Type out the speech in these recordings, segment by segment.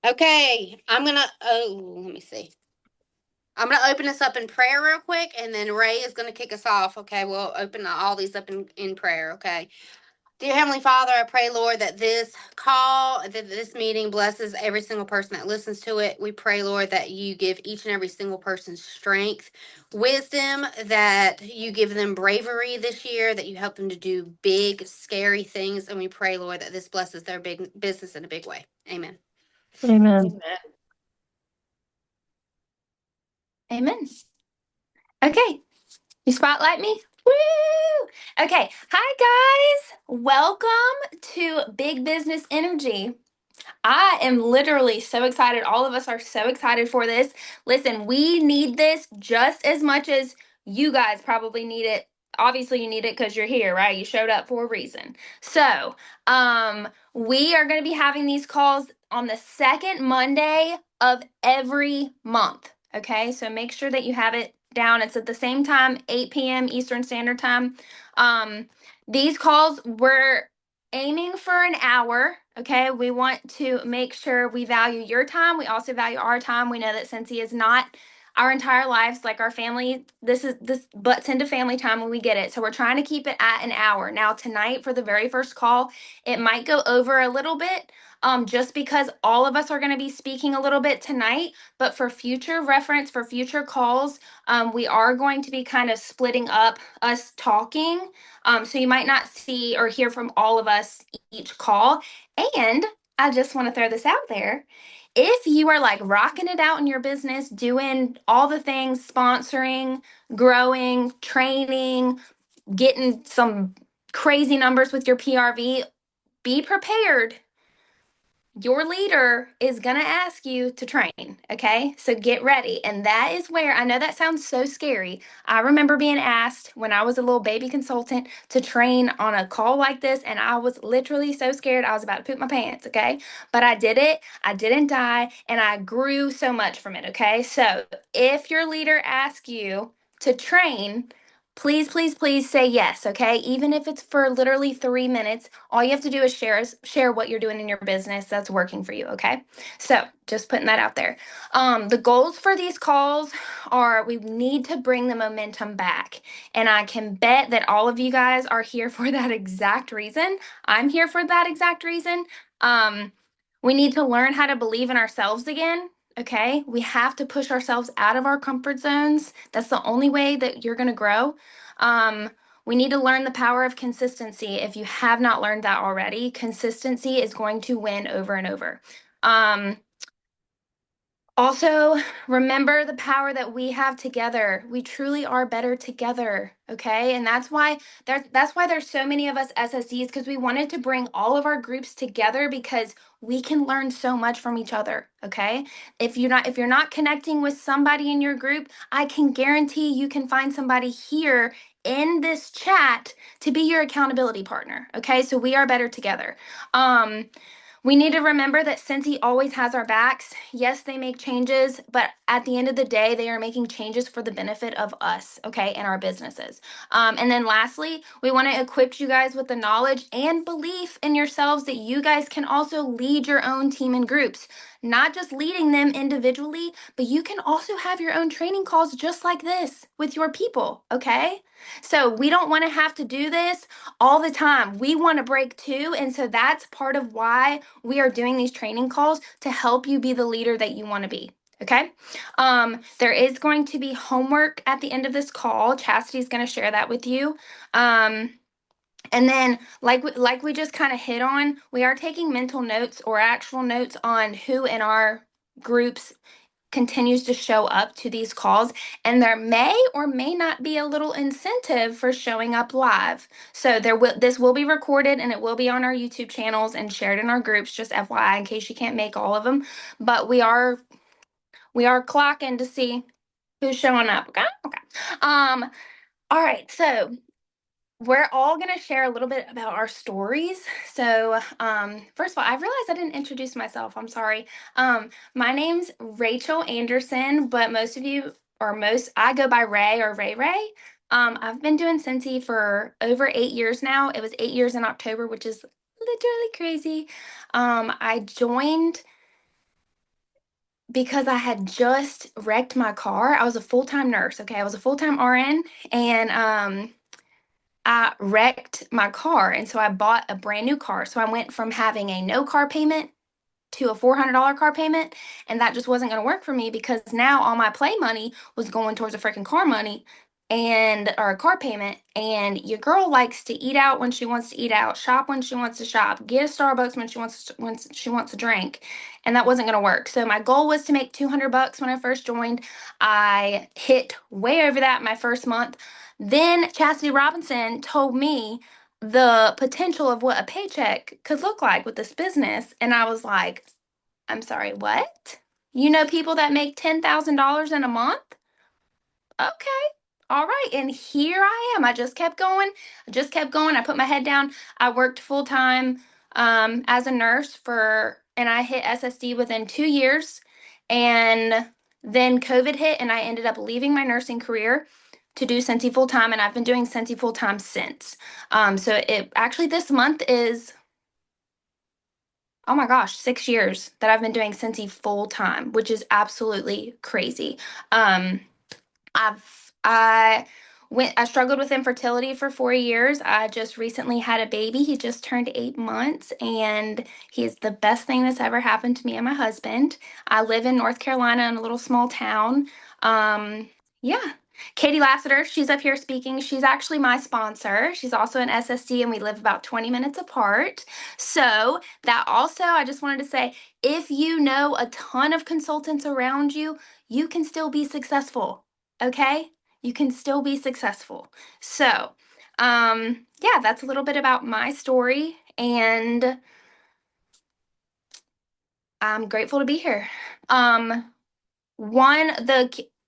Okay, let me see. I'm gonna open this up in prayer real quick, and then Ray is gonna kick us off. Okay, we'll open all these up in prayer. Okay. Dear Heavenly Father, I pray, Lord, that this meeting blesses every single person that listens to it. We pray, Lord, that you give each and every single person strength, wisdom, that you give them bravery this year, that you help them to do big, scary things. And we pray, Lord, that this blesses their big business in a big way. Amen. Amen. Amen. Okay, you spotlight me? Woo! Okay, hi guys. Welcome to Big Business Energy. I am literally so excited. All of us are so excited for this. Listen, we need this just as much as you guys probably need it. Obviously, you need it because you're here, right? You showed up for a reason. So, we are going to be having these calls on the second Monday of every month. Okay, so make sure that you have it down. It's at the same time, 8 p.m. Eastern Standard Time. These calls we're aiming for an hour. Okay, we want to make sure we value your time. We also value our time. We know that Scentsy is not our entire lives, like our family. This butts into family time when we get it. So we're trying to keep it at an hour. Now tonight for the very first call, it might go over a little bit. Just because all of us are going to be speaking a little bit tonight, but for future reference, for future calls, we are going to be kind of splitting up us talking. So you might not see or hear from all of us each call. And I just want to throw this out there. If you are like rocking it out in your business, doing all the things, sponsoring, growing, training, getting some crazy numbers with your PRV, be prepared. Your leader is going to ask you to train. Okay. So get ready. And that is where I know that sounds so scary. I remember being asked when I was a little baby consultant to train on a call like this. And I was literally so scared. I was about to poop my pants. Okay. But I did it. I didn't die. And I grew so much from it. Okay. So if your leader asks you to train, please, please, please say yes, okay? Even if it's for literally 3 minutes, all you have to do is share what you're doing in your business that's working for you, okay? So just putting that out there. The goals for these calls are we need to bring the momentum back. And I can bet that all of you guys are here for that exact reason. I'm here for that exact reason. We need to learn how to believe in ourselves again. Okay, we have to push ourselves out of our comfort zones. That's the only way that you're going to grow. Um, we need to learn the power of consistency. If you have not learned that already, consistency is going to win over and over. Um, Also, remember the power that we have together. We truly are better together, okay? And that's why there's so many of us SSEs because we wanted to bring all of our groups together because we can learn so much from each other, okay? If you're not connecting with somebody in your group, I can guarantee you can find somebody here in this chat to be your accountability partner, okay? So we are better together. Um we need to remember that Scentsy always has our backs. Yes, they make changes, but at the end of the day, they are making changes for the benefit of us, okay, and our businesses. And then lastly, we want to equip you guys with the knowledge and belief in yourselves that you guys can also lead your own team and groups. Not just leading them individually, but you can also have your own training calls just like this with your people, okay? So we don't want to have to do this all the time. We want to break too. And so that's part of why we are doing these training calls to help you be the leader that you want to be. Okay. There is going to be homework at the end of this call. Chastity is going to share that with you. And then, like we just kind of hit on, we are taking mental notes or actual notes on who in our groups continues to show up to these calls, and there may or may not be a little incentive for showing up live. So this will be recorded and it will be on our YouTube channels and shared in our groups, just FYI in case you can't make all of them. But we are clocking to see who's showing up. Okay. Okay. All right. So we're all going to share a little bit about our stories. So, first of all, I realized I didn't introduce myself. I'm sorry. My name's Rachel Anderson, but I go by Ray or Ray Ray. I've been doing Scentsy for over 8 years now. It was 8 years in October, which is literally crazy. I joined because I had just wrecked my car. I was a full-time nurse, okay? I was a full-time RN, and I wrecked my car, and so I bought a brand new car. So I went from having a no car payment to a $400 car payment, and that just wasn't going to work for me because now all my play money was going towards a freaking car money and or a car payment. And your girl likes to eat out when she wants to eat out, shop when she wants to shop, get a Starbucks when she wants to drink, and that wasn't going to work. So my goal was to make $200 when I first joined. I hit way over that my first month. Then Chastity Robinson told me the potential of what a paycheck could look like with this business. And I was like, I'm sorry, what? You know people that make $10,000 in a month? Okay. All right. And here I am. I just kept going. I just kept going. I put my head down. I worked full time as a nurse and I hit SSD within 2 years. And then COVID hit, and I ended up leaving my nursing career to do Scentsy full time. And I've been doing Scentsy full time since. So it actually this month is, oh my gosh, 6 years that I've been doing Scentsy full time, which is absolutely crazy. Um, I struggled with infertility for 4 years. I just recently had a baby. He just turned 8 months, and he is the best thing that's ever happened to me and my husband. I live in North Carolina in a little small town. Yeah. Katie Lassiter, she's up here speaking. She's actually my sponsor. She's also an SSD, and we live about 20 minutes apart. So that also, I just wanted to say, if you know a ton of consultants around you, you can still be successful. Okay? You can still be successful. So, yeah, that's a little bit about my story, and I'm grateful to be here. One,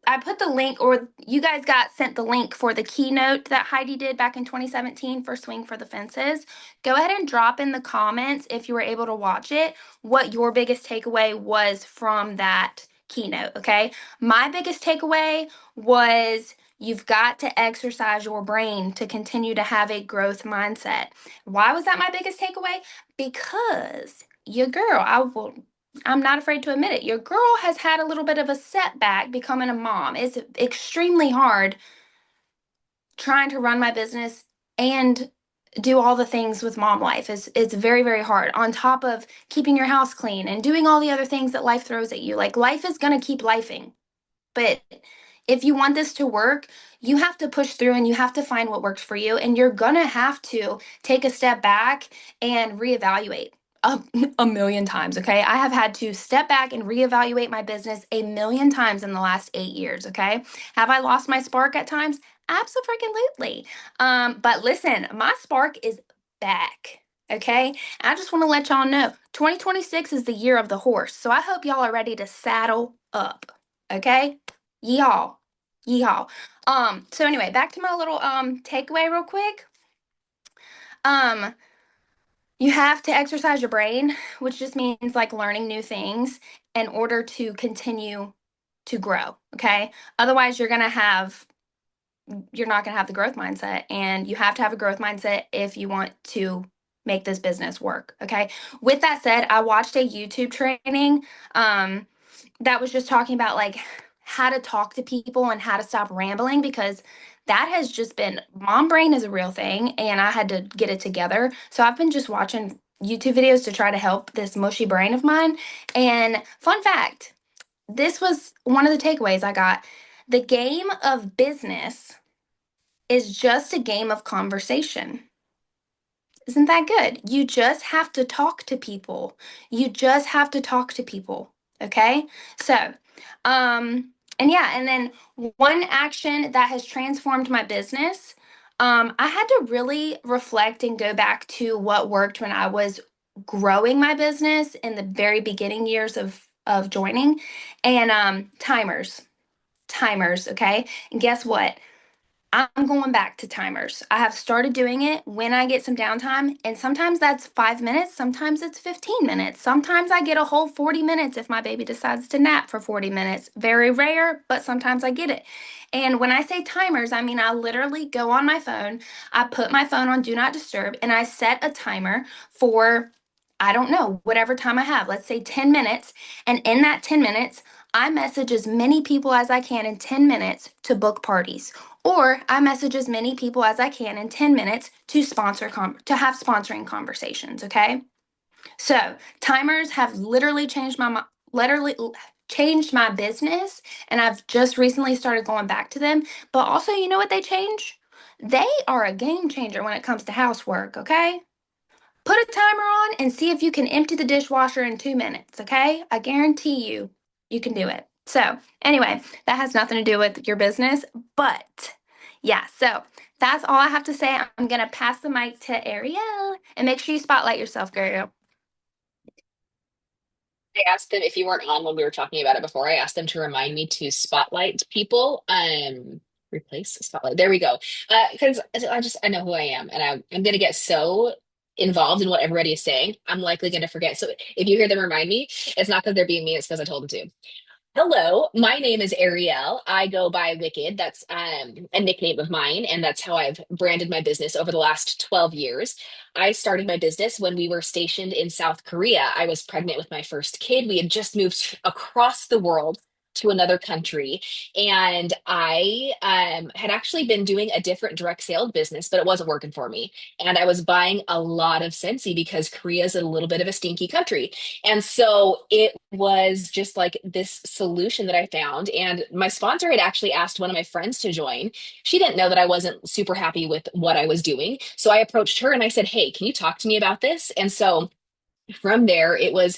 I put the link, or you guys got sent the link for the keynote that Heidi did back in 2017 for Swing for the Fences. Go ahead and drop in the comments if you were able to watch it, what your biggest takeaway was from that keynote, okay? My biggest takeaway was you've got to exercise your brain to continue to have a growth mindset. Why was that my biggest takeaway? Because your girl, I'm not afraid to admit it. Your girl has had a little bit of a setback becoming a mom. It's extremely hard trying to run my business and do all the things with mom life. It's very, very hard. On top of keeping your house clean and doing all the other things that life throws at you. Like, life is going to keep lifing. But if you want this to work, you have to push through and you have to find what works for you. And you're going to have to take a step back and reevaluate a, a million times. Okay. I have had to step back and reevaluate my business a million times in the last 8 years. Okay. Have I lost my spark at times? Absolutely. But listen, my spark is back. Okay. I just want to let y'all know 2026 is the year of the horse. So I hope y'all are ready to saddle up. Okay. Yeehaw. Yeehaw. So anyway, back to my little takeaway real quick. Um, you have to exercise your brain, which just means like learning new things in order to continue to grow. Okay. Otherwise you're not gonna have the growth mindset. And you have to have a growth mindset if you want to make this business work. Okay. With that said, I watched a YouTube training. That was just talking about like how to talk to people and how to stop rambling, because that has just been, mom brain is a real thing and I had to get it together. So I've been just watching YouTube videos to try to help this mushy brain of mine. And fun fact, this was one of the takeaways I got. The game of business is just a game of conversation. Isn't that good? You just have to talk to people. You just have to talk to people. Okay? So, and yeah, and then one action that has transformed my business, I had to really reflect and go back to what worked when I was growing my business in the very beginning years of joining. And timers, okay? And guess what? I'm going back to timers. I have started doing it when I get some downtime, and sometimes that's 5 minutes, sometimes it's 15 minutes. Sometimes I get a whole 40 minutes if my baby decides to nap for 40 minutes. Very rare, but sometimes I get it. And when I say timers, I mean I literally go on my phone, I put my phone on Do Not Disturb, and I set a timer for, I don't know, whatever time I have. Let's say 10 minutes. And in that 10 minutes, I message as many people as I can in 10 minutes to book parties, or I message as many people as I can in 10 minutes to to have sponsoring conversations, okay? So, timers have literally literally changed my business, and I've just recently started going back to them. But also, you know what they change? They are a game changer when it comes to housework, okay? Put a timer on and see if you can empty the dishwasher in 2 minutes, okay? I guarantee you can do it. So, anyway, that has nothing to do with your business, but yeah, so that's all I have to say. I'm going to pass the mic to Arielle and make sure you spotlight yourself, girl. I asked them if you weren't on when we were talking about it before. I asked them to remind me to spotlight people. Replace spotlight. There we go. Because I know who I am, and I'm gonna get so involved in what everybody is saying. I'm likely gonna forget. So if you hear them remind me, it's not because they're being mean. It's because I told them to. Hello, my name is Arielle. I go by Wicked. That's a nickname of mine, and that's how I've branded my business over the last 12 years. I started my business when we were stationed in South Korea. I was pregnant with my first kid. We had just moved across the world to another country, and I had actually been doing a different direct sales business, but it wasn't working for me. And I was buying a lot of Scentsy because Korea is a little bit of a stinky country. And so it was just like this solution that I found. And my sponsor had actually asked one of my friends to join. She didn't know that I wasn't super happy with what I was doing. So I approached her and I said, "Hey, can you talk to me about this?" And so from there it was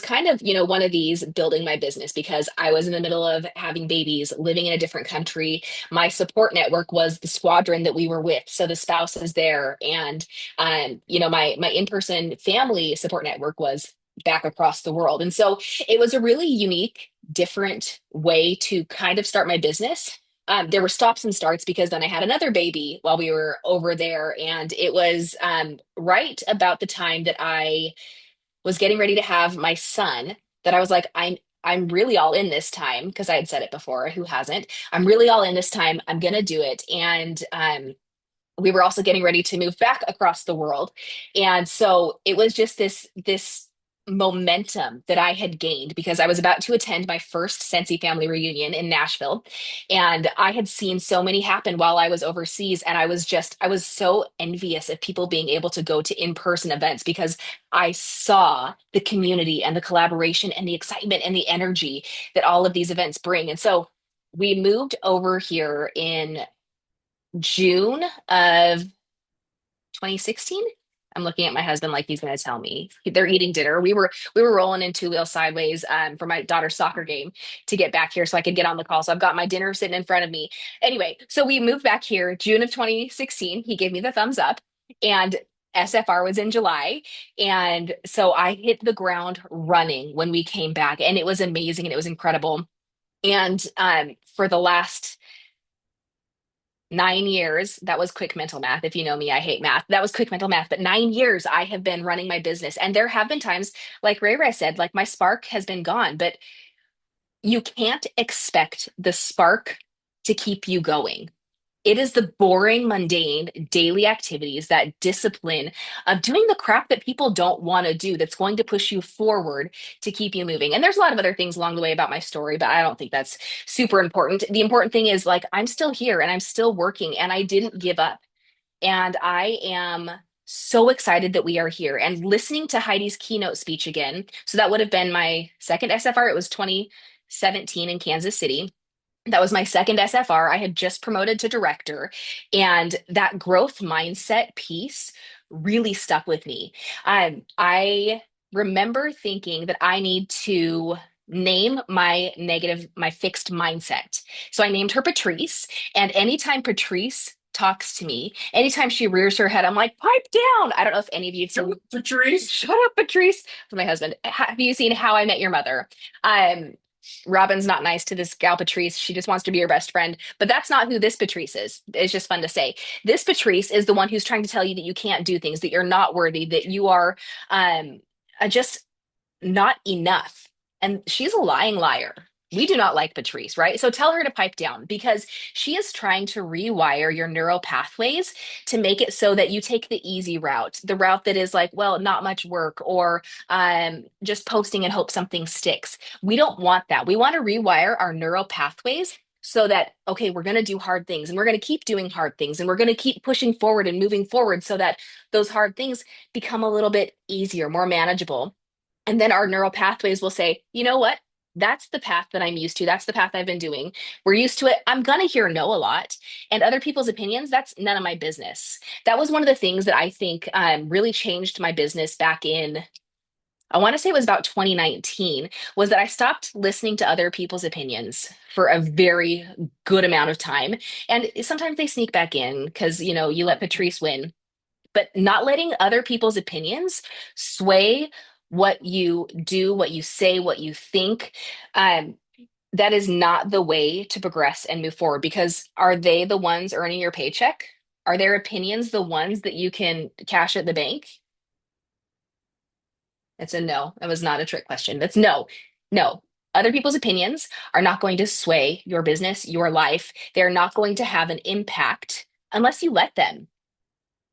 kind of, one of these building my business because I was in the middle of having babies, living in a different country. My support network was the squadron that we were with, so the spouse is there, and my in-person family support network was back across the world. And so it was a really unique, different way to kind of start my business. There were stops and starts because then I had another baby while we were over there. And it was right about the time that I was getting ready to have my son that I was like, I'm really all in this time because I had said it before. Who hasn't? I'm really all in this time. I'm gonna do it. And we were also getting ready to move back across the world. And so it was just this momentum that I had gained because I was about to attend my first Scentsy family reunion in Nashville. And I had seen so many happen while I was overseas. And I was so envious of people being able to go to in-person events because I saw the community and the collaboration and the excitement and the energy that all of these events bring. And so we moved over here in June of 2016. I'm looking at my husband like he's going to tell me. They're eating dinner. We were rolling in two wheel sideways for my daughter's soccer game to get back here so I could get on the call. So I've got my dinner sitting in front of me. Anyway, so we moved back here June of 2016. He gave me the thumbs up, and SFR was in July. And so I hit the ground running when we came back, and it was amazing and it was incredible. And for the last 9 years, that was quick mental math. If you know me, I hate math. That was quick mental math. But 9 years I have been running my business. And there have been times, like Ray Ray said, like my spark has been gone, but you can't expect the spark to keep you going. It is the boring, mundane daily activities, that discipline of doing the crap that people don't want to do that's going to push you forward to keep you moving. And there's a lot of other things along the way about my story, but I don't think that's super important. The important thing is like I'm still here and I'm still working and I didn't give up. And I am so excited that we are here and listening to Heidi's keynote speech again. So that would have been my second SFR. It was 2017 in Kansas City. That was my second SFR. I had just promoted to director, and that growth mindset piece really stuck with me. I remember thinking that I need to name my fixed mindset. So I named her Patrice, and anytime Patrice talks to me, anytime she rears her head, I'm like, pipe down. I don't know if any of you have seen Patrice. Shut up, Patrice. For my husband. Have you seen How I Met Your Mother? Um, Robin's not nice to this gal Patrice. She just wants to be her best friend. But that's not who this Patrice is. It's just fun to say. This Patrice is the one who's trying to tell you that you can't do things, that you're not worthy, that you are just not enough. And she's a lying liar. We do not like Patrice, right? So tell her to pipe down because she is trying to rewire your neural pathways to make it so that you take the easy route, the route that is like, well, not much work or just posting and hope something sticks. We don't want that. We want to rewire our neural pathways so that, okay, we're going to do hard things and we're going to keep doing hard things and we're going to keep pushing forward and moving forward so that those hard things become a little bit easier, more manageable. And then our neural pathways will say, you know what? That's the path that I'm used to. That's the path I've been doing. We're used to it. I'm going to hear no a lot. And other people's opinions, that's none of my business. That was one of the things that I think really changed my business back in, I want to say it was about 2019, was that I stopped listening to other people's opinions for a very good amount of time. And sometimes they sneak back in because, you let Patrice win, but not letting other people's opinions sway what you do, what you say, what you think. Um, that is not the way to progress and move forward because are they the ones earning your paycheck? Are their opinions the ones that you can cash at the bank? It's a no. That was not a trick question. That's no. No. Other people's opinions are not going to sway your business, your life. They're not going to have an impact unless you let them,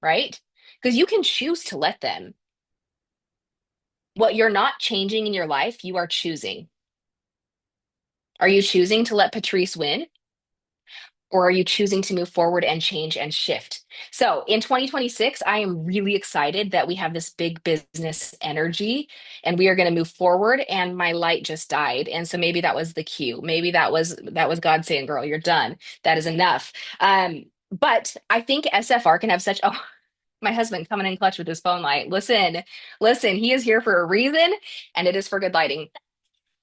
right? Because you can choose to let them. What you're not changing in your life, you are choosing. Are you choosing to let Patrice win? Or are you choosing to move forward and change and shift? So in 2026, I am really excited that we have this big business energy and we are going to move forward. And my light just died. And so maybe that was the cue. Maybe that was God saying, girl, you're done. That is enough. But I think SFR can have such, oh, my husband coming in clutch with his phone light. Listen, he is here for a reason and it is for good lighting.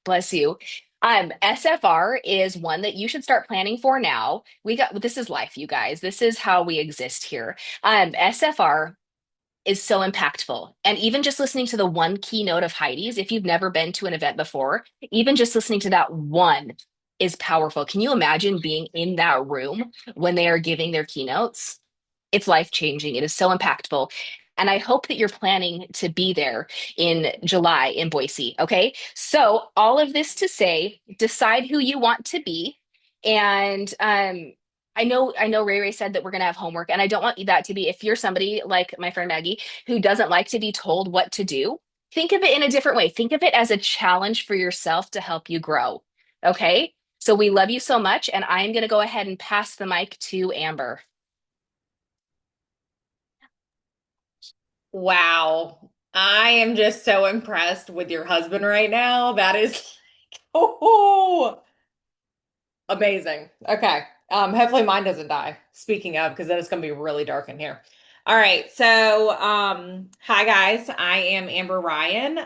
Bless you. SFR is one that you should start planning for now. This is life, you guys. This is how we exist here. SFR is so impactful. And even just listening to the one keynote of Heidi's, if you've never been to an event before, even just listening to that one is powerful. Can you imagine being in that room when they are giving their keynotes? It's life changing. It is so impactful. And I hope that you're planning to be there in July in Boise. Okay. So, all of this to say, decide who you want to be. And I know Ray Ray said that we're gonna have homework, and I don't want that to be if you're somebody like my friend Maggie who doesn't like to be told what to do, think of it in a different way. Think of it as a challenge for yourself to help you grow. Okay. So we love you so much, and I'm gonna go ahead and pass the mic to Amber. Wow. I am just so impressed with your husband right now. That is like, oh, amazing. Okay. Hopefully mine doesn't die. Speaking of, because then it's gonna be really dark in here. All right. So, hi guys. I am Amber Ryan.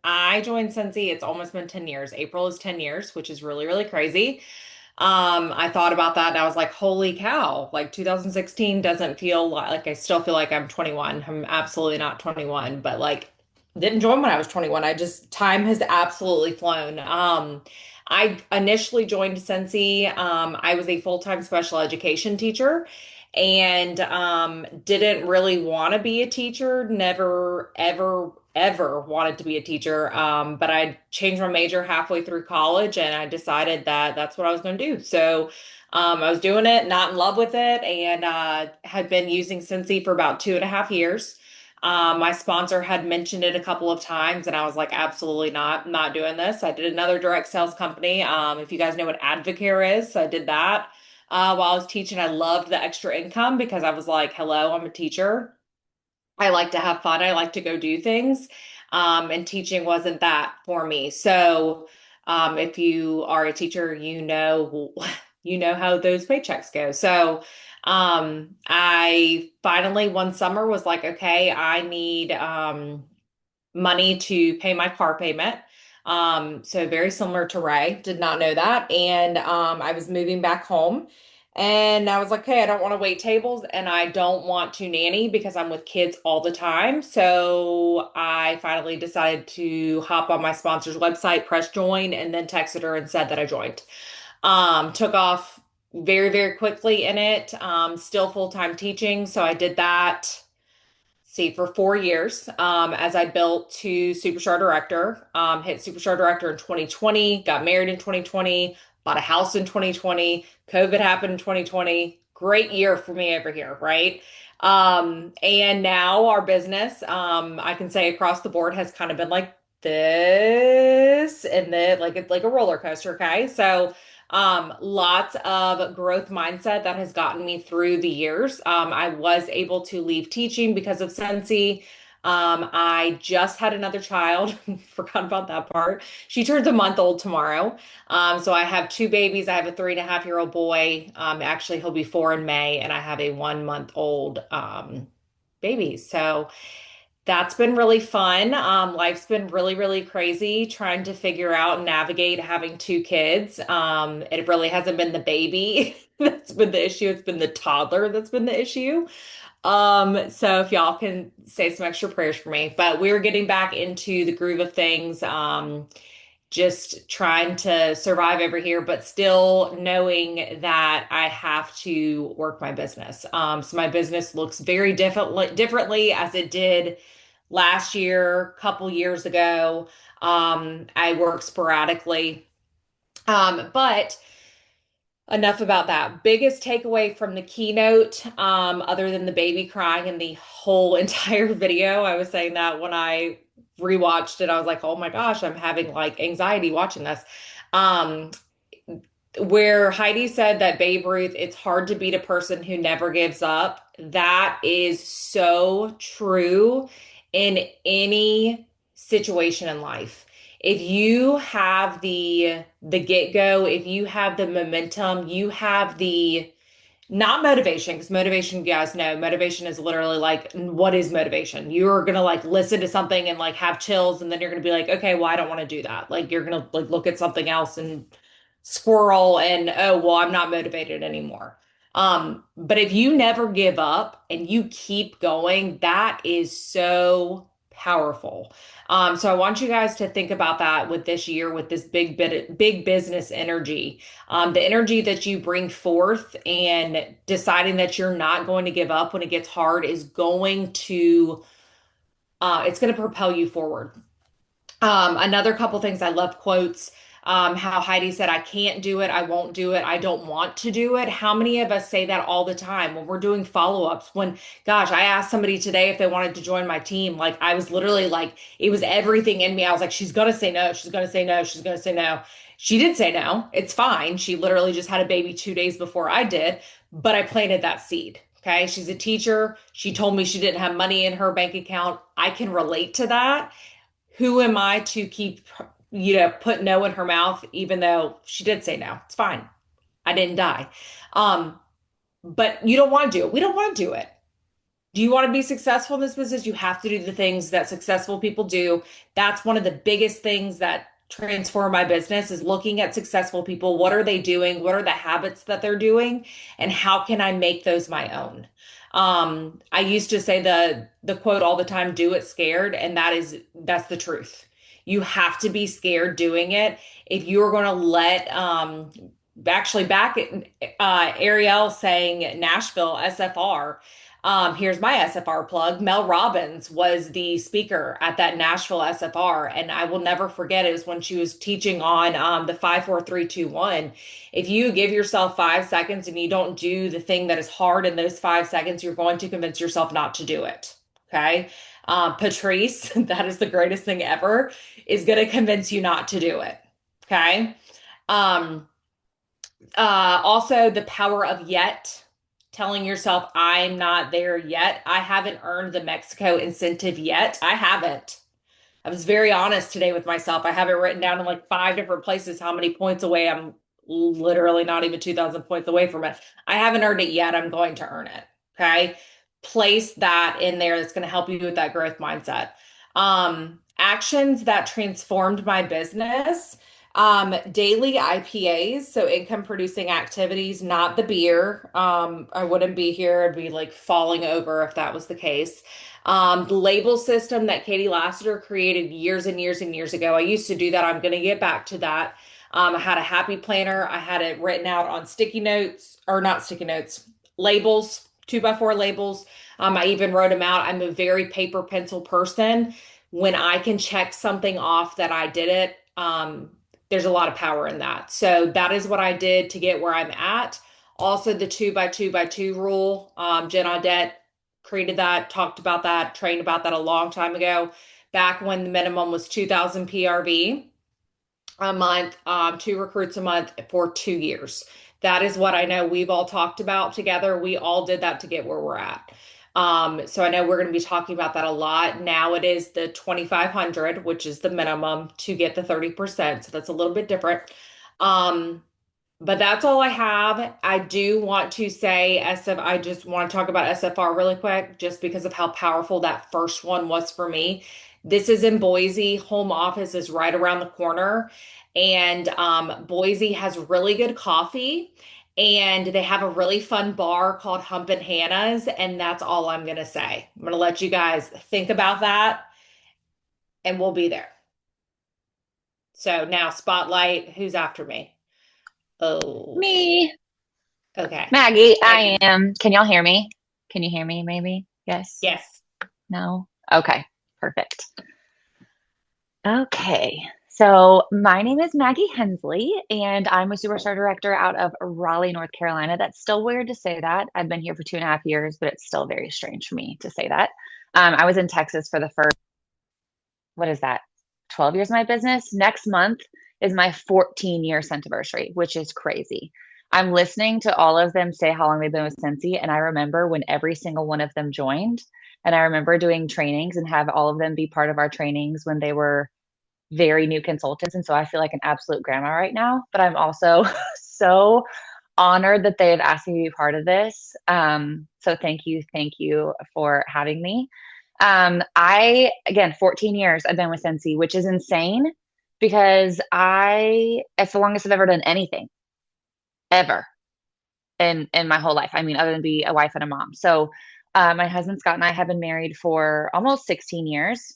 I joined Scentsy. It's almost been 10 years. April is 10 years, which is really, really crazy. I thought about that and I was like, holy cow, like 2016 doesn't feel like I still feel like I'm 21. I'm absolutely not 21, but like didn't join when I was 21. I just time has absolutely flown. I initially joined Scentsy. I was a full-time special education teacher and didn't really want to be a teacher, never ever wanted to be a teacher. But I changed my major halfway through college and I decided that that's what I was going to do. So I was doing it, not in love with it, and had been using Scentsy for about 2.5 years. My sponsor had mentioned it a couple of times, and I was like, absolutely not, I'm not doing this. I did another direct sales company. If you guys know what Advocare is, so I did that while I was teaching. I loved the extra income because I was like, hello, I'm a teacher. I like to have fun. I like to go do things. And teaching wasn't that for me. So, if you are a teacher, you know how those paychecks go. So, I finally one summer was like, okay, I need, money to pay my car payment. So very similar to Ray, did not know that. And I was moving back home and I was like, hey, I don't want to wait tables and I don't want to nanny because I'm with kids all the time. So I finally decided to hop on my sponsor's website, press join, and then texted her and said that I joined. Took off very, very quickly in it. Still full-time teaching. So I did that see, for 4 years, as I built to Superstar Director, hit Superstar Director in 2020, got married in 2020, bought a house in 2020, COVID happened in 2020. Great year for me over here, right? And now our business, I can say across the board has kind of been like this and then like it's like a roller coaster, okay? So lots of growth mindset that has gotten me through the years. I was able to leave teaching because of Scentsy. I just had another child. Forgot about that part. She turns a month old tomorrow. So I have two babies. I have a 3.5-year-old boy. Actually, he'll be 4 in May, and I have a 1 month old baby. So that's been really fun. Life's been really, really crazy trying to figure out and navigate having two kids. It really hasn't been the baby that's been the issue. It's been the toddler that's been the issue. So if y'all can say some extra prayers for me, but we're getting back into the groove of things. Just trying to survive over here, but still knowing that I have to work my business. So my business looks very differently as it did last year, couple years ago. I work sporadically. But enough about that. Biggest takeaway from the keynote, other than the baby crying in the whole entire video, I was saying that when I rewatched it, I was like, oh my gosh, I'm having like anxiety watching this. Um, where Heidi said that Babe Ruth, it's hard to beat a person who never gives up. That is so true in any situation in life. If you have the get-go, if you have the momentum, you have the not motivation, because motivation, you guys know, motivation is literally like, what is motivation? You're gonna like listen to something and like have chills, and then you're gonna be like, okay, well, I don't want to do that. Like you're gonna like look at something else and squirrel and oh, well, I'm not motivated anymore. But if you never give up and you keep going, that is so powerful. So I want you guys to think about that with this year, with this big business energy, the energy that you bring forth and deciding that you're not going to give up when it gets hard is going to, it's going to propel you forward. Another couple things I love quotes. How Heidi said, I can't do it, I won't do it, I don't want to do it. How many of us say that all the time when we're doing follow-ups? When, gosh, I asked somebody today if they wanted to join my team. Like, I was literally like, it was everything in me. I was like, she's gonna say no, she's gonna say no, she's gonna say no. She did say no. It's fine. She literally just had a baby 2 days before I did, but I planted that seed. Okay. She's a teacher. She told me she didn't have money in her bank account. I can relate to that. Who am I to keep, put no in her mouth, even though she did say no? It's fine. I didn't die. Um, but you don't want to do it. We don't want to do it. Do you want to be successful in this business? You have to do the things that successful people do. That's one of the biggest things that transform my business is looking at successful people. What are they doing? What are the habits that they're doing? And how can I make those my own? I used to say the quote all the time, do it scared, and that's the truth. You have to be scared doing it. If you're going to let actually back at Arielle saying Nashville SFR. Here's my SFR plug. Mel Robbins was the speaker at that Nashville SFR, and I will never forget it was when she was teaching on the 5, 4, 3, 2, 1. If you give yourself 5 seconds and you don't do the thing that is hard in those 5 seconds, you're going to convince yourself not to do it. Okay. Patrice, that is the greatest thing ever, is going to convince you not to do it. Okay. Um, Also, the power of yet, telling yourself, I'm not there yet. I haven't earned the Mexico incentive yet. I haven't. I was very honest today with myself. I have it written down in like 5 different places how many points away. I'm literally not even 2,000 points away from it. I haven't earned it yet. I'm going to earn it. Okay. Place that in there. That's going to help you with that growth mindset. Actions that transformed my business. Daily IPAs, so income producing activities, not the beer. I wouldn't be here. I'd be like falling over if that was the case. The label system that Katie Lassiter created years and years and years ago. I used to do that. I'm going to get back to that. I had a happy planner. I had it written out on sticky notes, or not sticky notes, labels. 2x4 labels. I even wrote them out. I'm a very paper pencil person. When I can check something off that I did it, there's a lot of power in that. So that is what I did to get where I'm at. Also, the 2x2x2 rule. Jen Audette created that, talked about that, trained about that a long time ago, back when the minimum was 2,000 PRV a month, 2 recruits a month for 2 years. That is what I know we've all talked about together. We all did that to get where we're at. So I know we're going to be talking about that a lot. Now it is the 2,500, which is the minimum to get the 30%. So that's a little bit different. But that's all I have. I do want to say I just want to talk about SFR really quick, just because of how powerful that first one was for me. This is in Boise. Home office is right around the corner. And Boise has really good coffee. And they have a really fun bar called Humpin' Hannah's. And that's all I'm going to say. I'm going to let you guys think about that. And we'll be there. So now, spotlight, who's after me? Oh, Me. okay. Maggie, Maggie. I am. Can y'all hear me? Can you hear me maybe? Yes? Yes. No? Okay, perfect. Okay, so my name is Maggie Hensley, and I'm a Superstar Director out of Raleigh, North Carolina. That's still weird to say that. I've been here for 2.5 years, but it's still very strange for me to say that. I was in Texas for the first, what is that, 12 years of my business. Next month is my 14-year anniversary, which is crazy. I'm listening to all of them say how long they've been with Scentsy, and I remember when every single one of them joined, and I remember doing trainings and have all of them be part of our trainings when they were very new consultants. And so I feel like an absolute grandma right now, but I'm also so honored that they've asked me to be part of this. So thank you for having me. Again, 14 years I've been with Scentsy, which is insane because it's the longest I've ever done anything ever in my whole life. I mean, other than be a wife and a mom. So, my husband Scott and I have been married for almost 16 years.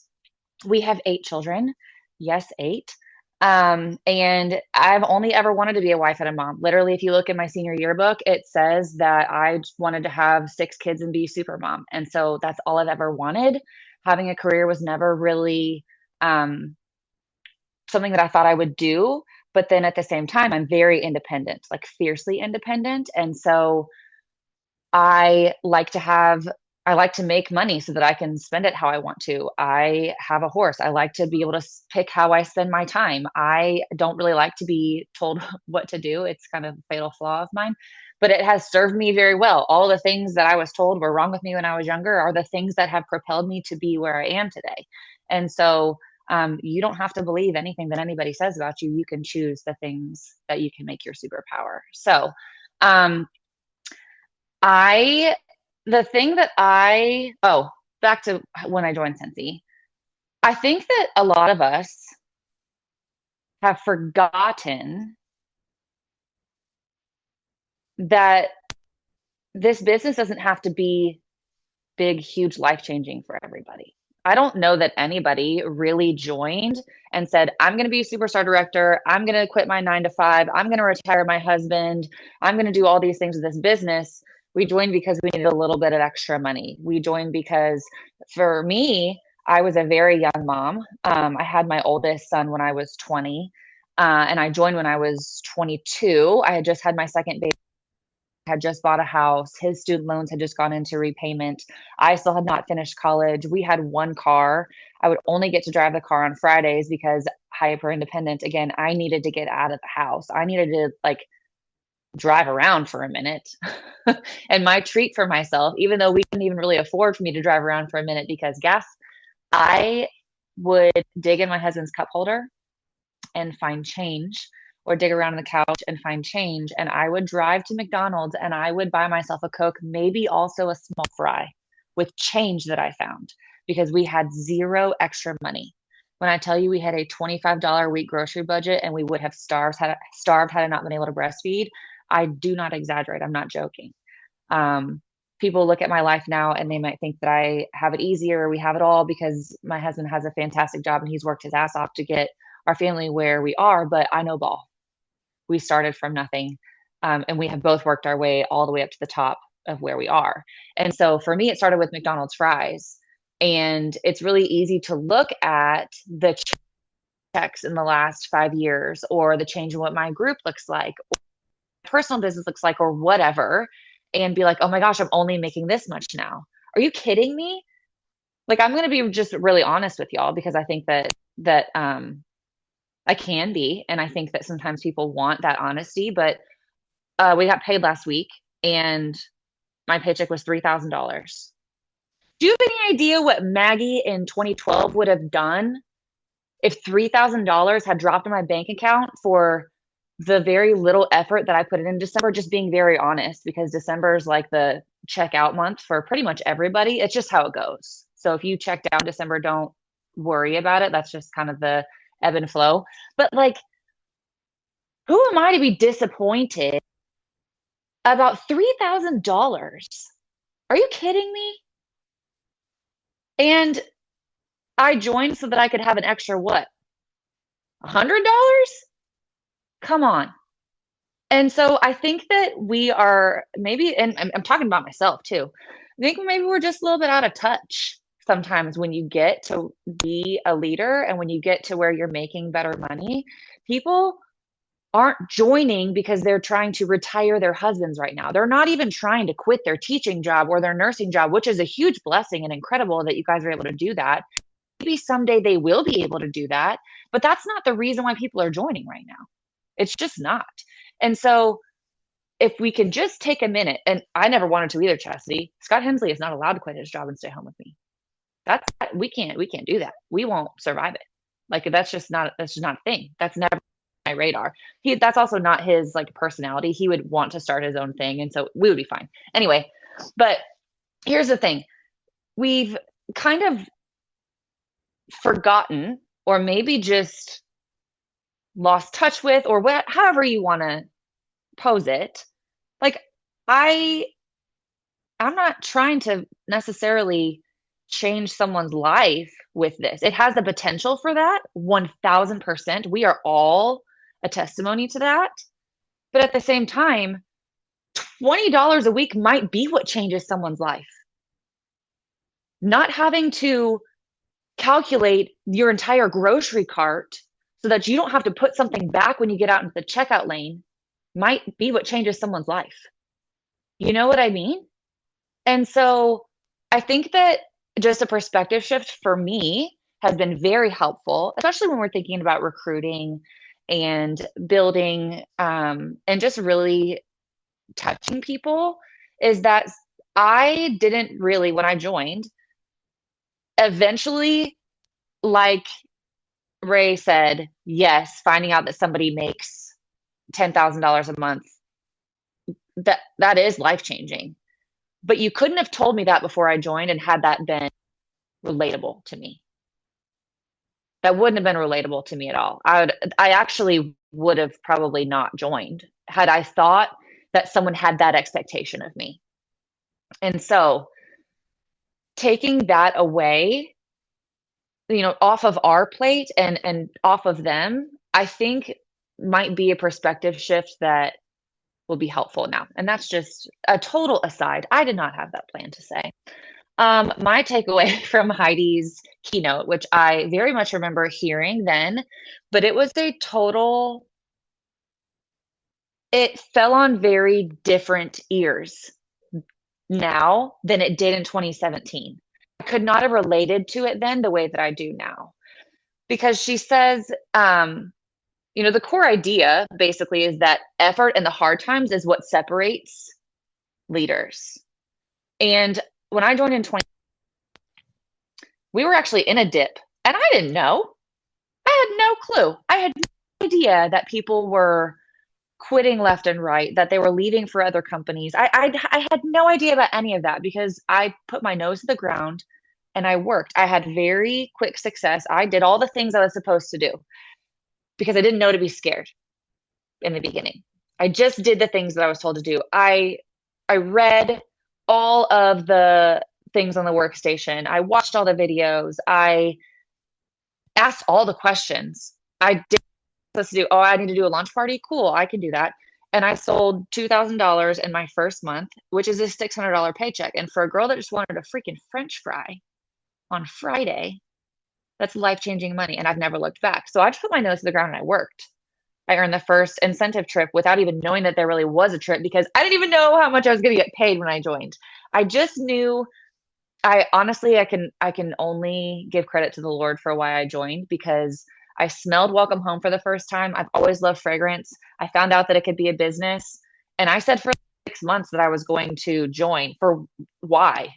We have 8 children. Yes, 8. And I've only ever wanted to be a wife and a mom. Literally, if you look at my senior yearbook, it says that I just wanted to have 6 kids and be super mom. And so that's all I've ever wanted. Having a career was never really something that I thought I would do. But then at the same time, I'm very independent, like fiercely independent. And so I like to make money so that I can spend it how I want to. I have a horse. I like to be able to pick how I spend my time. I don't really like to be told what to do. It's kind of a fatal flaw of mine, but it has served me very well. All the things that I was told were wrong with me when I was younger are the things that have propelled me to be where I am today. And so you don't have to believe anything that anybody says about you. You can choose the things that you can make your superpower. So, um, I the thing that back to when I joined Scentsy. I think that a lot of us have forgotten that this business doesn't have to be big, huge, life-changing for everybody. I don't know that anybody really joined and said, I'm going to be a superstar director. I'm going to quit my 9 to 5. I'm going to retire my husband. I'm going to do all these things with this business. We joined because we needed a little bit of extra money. We joined because for me, I was a very young mom. I had my oldest son when I was 20, and I joined when I was 22. I had just had my second baby, had just bought a house. His student loans had just gone into repayment. I still had not finished college. We had one car. I would only get to drive the car on Fridays because hyper independent. Again, I needed to get out of the house. I needed to drive around for a minute. And my treat for myself, even though we couldn't even really afford for me to drive around for a minute because gas, I would dig in my husband's cup holder and find change, or dig around on the couch and find change. And I would drive to McDonald's and I would buy myself a Coke, maybe also a small fry with change that I found because we had zero extra money. When I tell you we had a $25 a week grocery budget and we would have starved had I not been able to breastfeed, I do not exaggerate. I'm not joking. People look at my life now and they might think that I have it easier, or we have it all because my husband has a fantastic job and he's worked his ass off to get our family where we are, but I know ball. We started from nothing, and we have both worked our way all the way up to the top of where we are. And so for me, it started with McDonald's fries. And it's really easy to look at the checks in the last 5 years, or the change in what my group looks like, or personal business looks like, or whatever, and be like, oh my gosh, I'm only making this much now. Are you kidding me? Like, I'm going to be just really honest with y'all, because I think that I can be, and I think that sometimes people want that honesty. But we got paid last week, and my paycheck was $3,000. Do you have any idea what Maggie in 2012 would have done if $3,000 had dropped in my bank account for the very little effort that I put in December? Just being very honest, because December is like the checkout month for pretty much everybody. It's just how it goes. So if you check down December, don't worry about it. That's just kind of the ebb and flow. But like, who am I to be disappointed about $3,000? Are you kidding me? And I joined so that I could have an extra what? $100? Come on. And so I think that we are maybe, and I'm talking about myself too, I think maybe we're just a little bit out of touch sometimes when you get to be a leader and when you get to where you're making better money. People aren't joining because they're trying to retire their husbands right now. They're not even trying to quit their teaching job or their nursing job, which is a huge blessing and incredible that you guys are able to do that. Maybe someday they will be able to do that, but that's not the reason why people are joining right now. It's just not. And so if we can just take a minute, and I never wanted to either, Chasity. Scott Hensley is not allowed to quit his job and stay home with me. We can't do that. We won't survive it. Like, that's just not a thing. That's never my radar. That's also not his like personality. He would want to start his own thing, and so we would be fine. Anyway, but here's the thing. We've kind of forgotten, or maybe just lost touch with, or however you want to pose it. Like, I'm not trying to necessarily change someone's life with this. It has the potential for that, 1000%. We are all a testimony to that. But at the same time, $20 a week might be what changes someone's life. Not having to calculate your entire grocery cart so that you don't have to put something back when you get out into the checkout lane might be what changes someone's life. You know what I mean? And so I think that just a perspective shift for me has been very helpful, especially when we're thinking about recruiting and building and just really touching people, is that I didn't really, when I joined, eventually, like Ray said, yes, finding out that somebody makes $10,000 a month, that is life-changing. But you couldn't have told me that before I joined and had that been relatable to me. That wouldn't have been relatable to me at all. I actually would have probably not joined had I thought that someone had that expectation of me. And so taking that away, off of our plate and off of them, I think might be a perspective shift that will be helpful now. And that's just a total aside. I did not have that plan to say. My takeaway from Heidi's keynote, which I very much remember hearing then, but it was it fell on very different ears now than it did in 2017. I could not have related to it then the way that I do now. Because she says, the core idea basically is that effort in the hard times is what separates leaders. And when I joined in 20, we were actually in a dip, and I didn't know. I had no clue. I had no idea that people were quitting left and right, that they were leaving for other companies. I had no idea about any of that because I put my nose to the ground and I worked. I had very quick success. I did all the things I was supposed to do because I didn't know to be scared in the beginning. I just did the things that I was told to do. I read all of the things on the workstation. I watched all the videos. I asked all the questions. I did supposed to do, oh, I need to do a launch party. Cool, I can do that. And I sold $2,000 in my first month, which is a $600 paycheck. And for a girl that just wanted a freaking French fry on Friday, that's life-changing money. And I've never looked back. So I just put my nose to the ground and I worked. I earned the first incentive trip without even knowing that there really was a trip, because I didn't even know how much I was going to get paid when I joined. I just knew. I honestly, I can only give credit to the Lord for why I joined, because I smelled Welcome Home for the first time. I've always loved fragrance. I found out that it could be a business, and I said for 6 months that I was going to join. For why?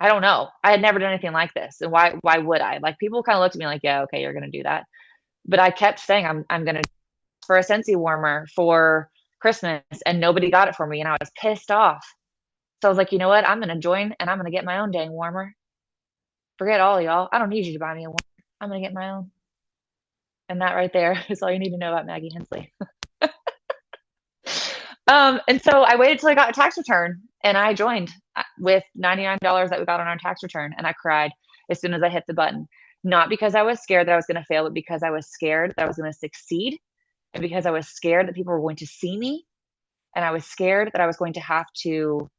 I don't know. I had never done anything like this, and why would I? Like, people kind of looked at me like, yeah, okay, you're going to do that. But I kept saying I'm going to for a Scentsy warmer for Christmas, and nobody got it for me, and I was pissed off. So I was like, you know what? I'm going to join, and I'm going to get my own dang warmer. Forget all y'all. I don't need you to buy me a warmer. I'm going to get my own. And that right there is all you need to know about Maggie Hensley. And so I waited till I got a tax return, and I joined with $99 that we got on our tax return. And I cried as soon as I hit the button, not because I was scared that I was going to fail, but because I was scared that I was going to succeed. And because I was scared that people were going to see me. And I was scared that I was going to have to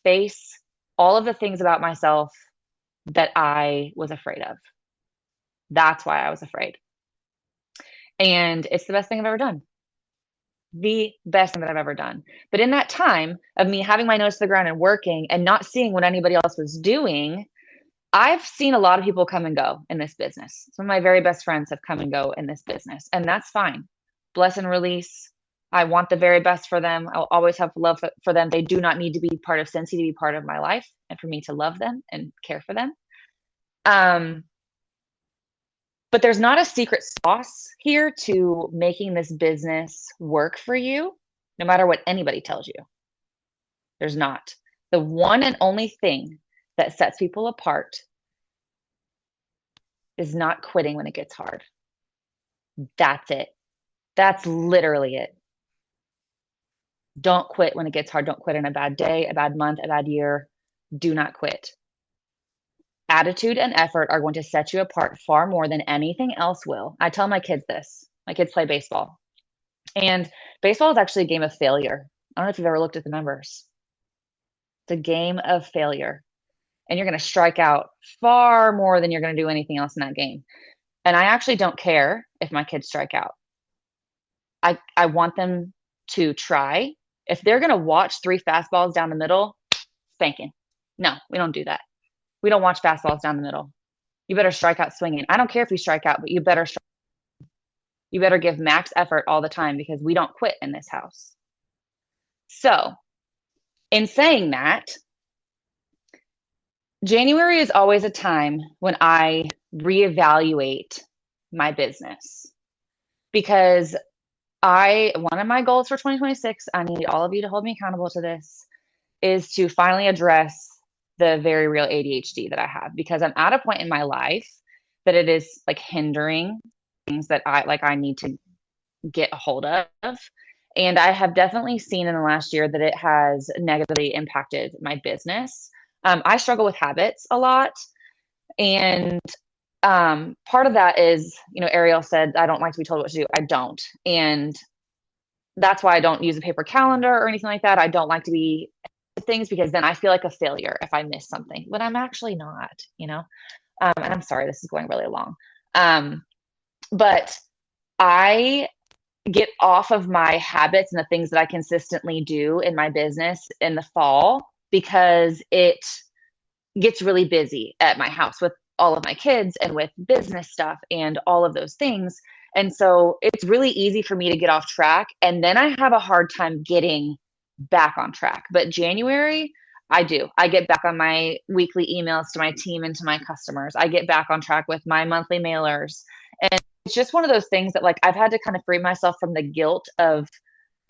face all of the things about myself that I was afraid of. That's why I was afraid. And it's the best thing I've ever done. The best thing that I've ever done. But in that time of me having my nose to the ground and working and not seeing what anybody else was doing, I've seen a lot of people come and go in this business. Some of my very best friends have come and go in this business, and that's fine. Bless and release. I want the very best for them. I'll always have love for them. They do not need to be part of Scentsy to be part of my life and for me to love them and care for them. But there's not a secret sauce here to making this business work for you, no matter what anybody tells you. There's not. The one and only thing that sets people apart is not quitting when it gets hard. That's it. That's literally it. Don't quit when it gets hard. Don't quit in a bad day, a bad month, a bad year. Do not quit. Attitude and effort are going to set you apart far more than anything else will. I tell my kids this. My kids play baseball. And baseball is actually a game of failure. I don't know if you've ever looked at the numbers. It's a game of failure. And you're going to strike out far more than you're going to do anything else in that game. And I actually don't care if my kids strike out. I want them to try. If they're going to watch 3 fastballs down the middle, spanking. No, we don't do that. We don't watch fastballs down the middle. You better strike out swinging. I don't care if you strike out, but you better give max effort all the time, because we don't quit in this house. So, in saying that, January is always a time when I reevaluate my business, because one of my goals for 2026, I need all of you to hold me accountable to this, is to finally address the very real ADHD that I have, because I'm at a point in my life that it is like hindering things that I need to get a hold of. And I have definitely seen in the last year that it has negatively impacted my business. I struggle with habits a lot. And part of that is, Arielle said, I don't like to be told what to do. I don't. And that's why I don't use a paper calendar or anything like that. I don't like to be things, because then I feel like a failure if I miss something, but I'm actually not, and I'm sorry, this is going really long. But I get off of my habits and the things that I consistently do in my business in the fall, because it gets really busy at my house with all of my kids and with business stuff and all of those things. And so it's really easy for me to get off track. And then I have a hard time getting back on track. But January, I do. I get back on my weekly emails to my team and to my customers. I get back on track with my monthly mailers. And it's just one of those things that, like, I've had to kind of free myself from the guilt of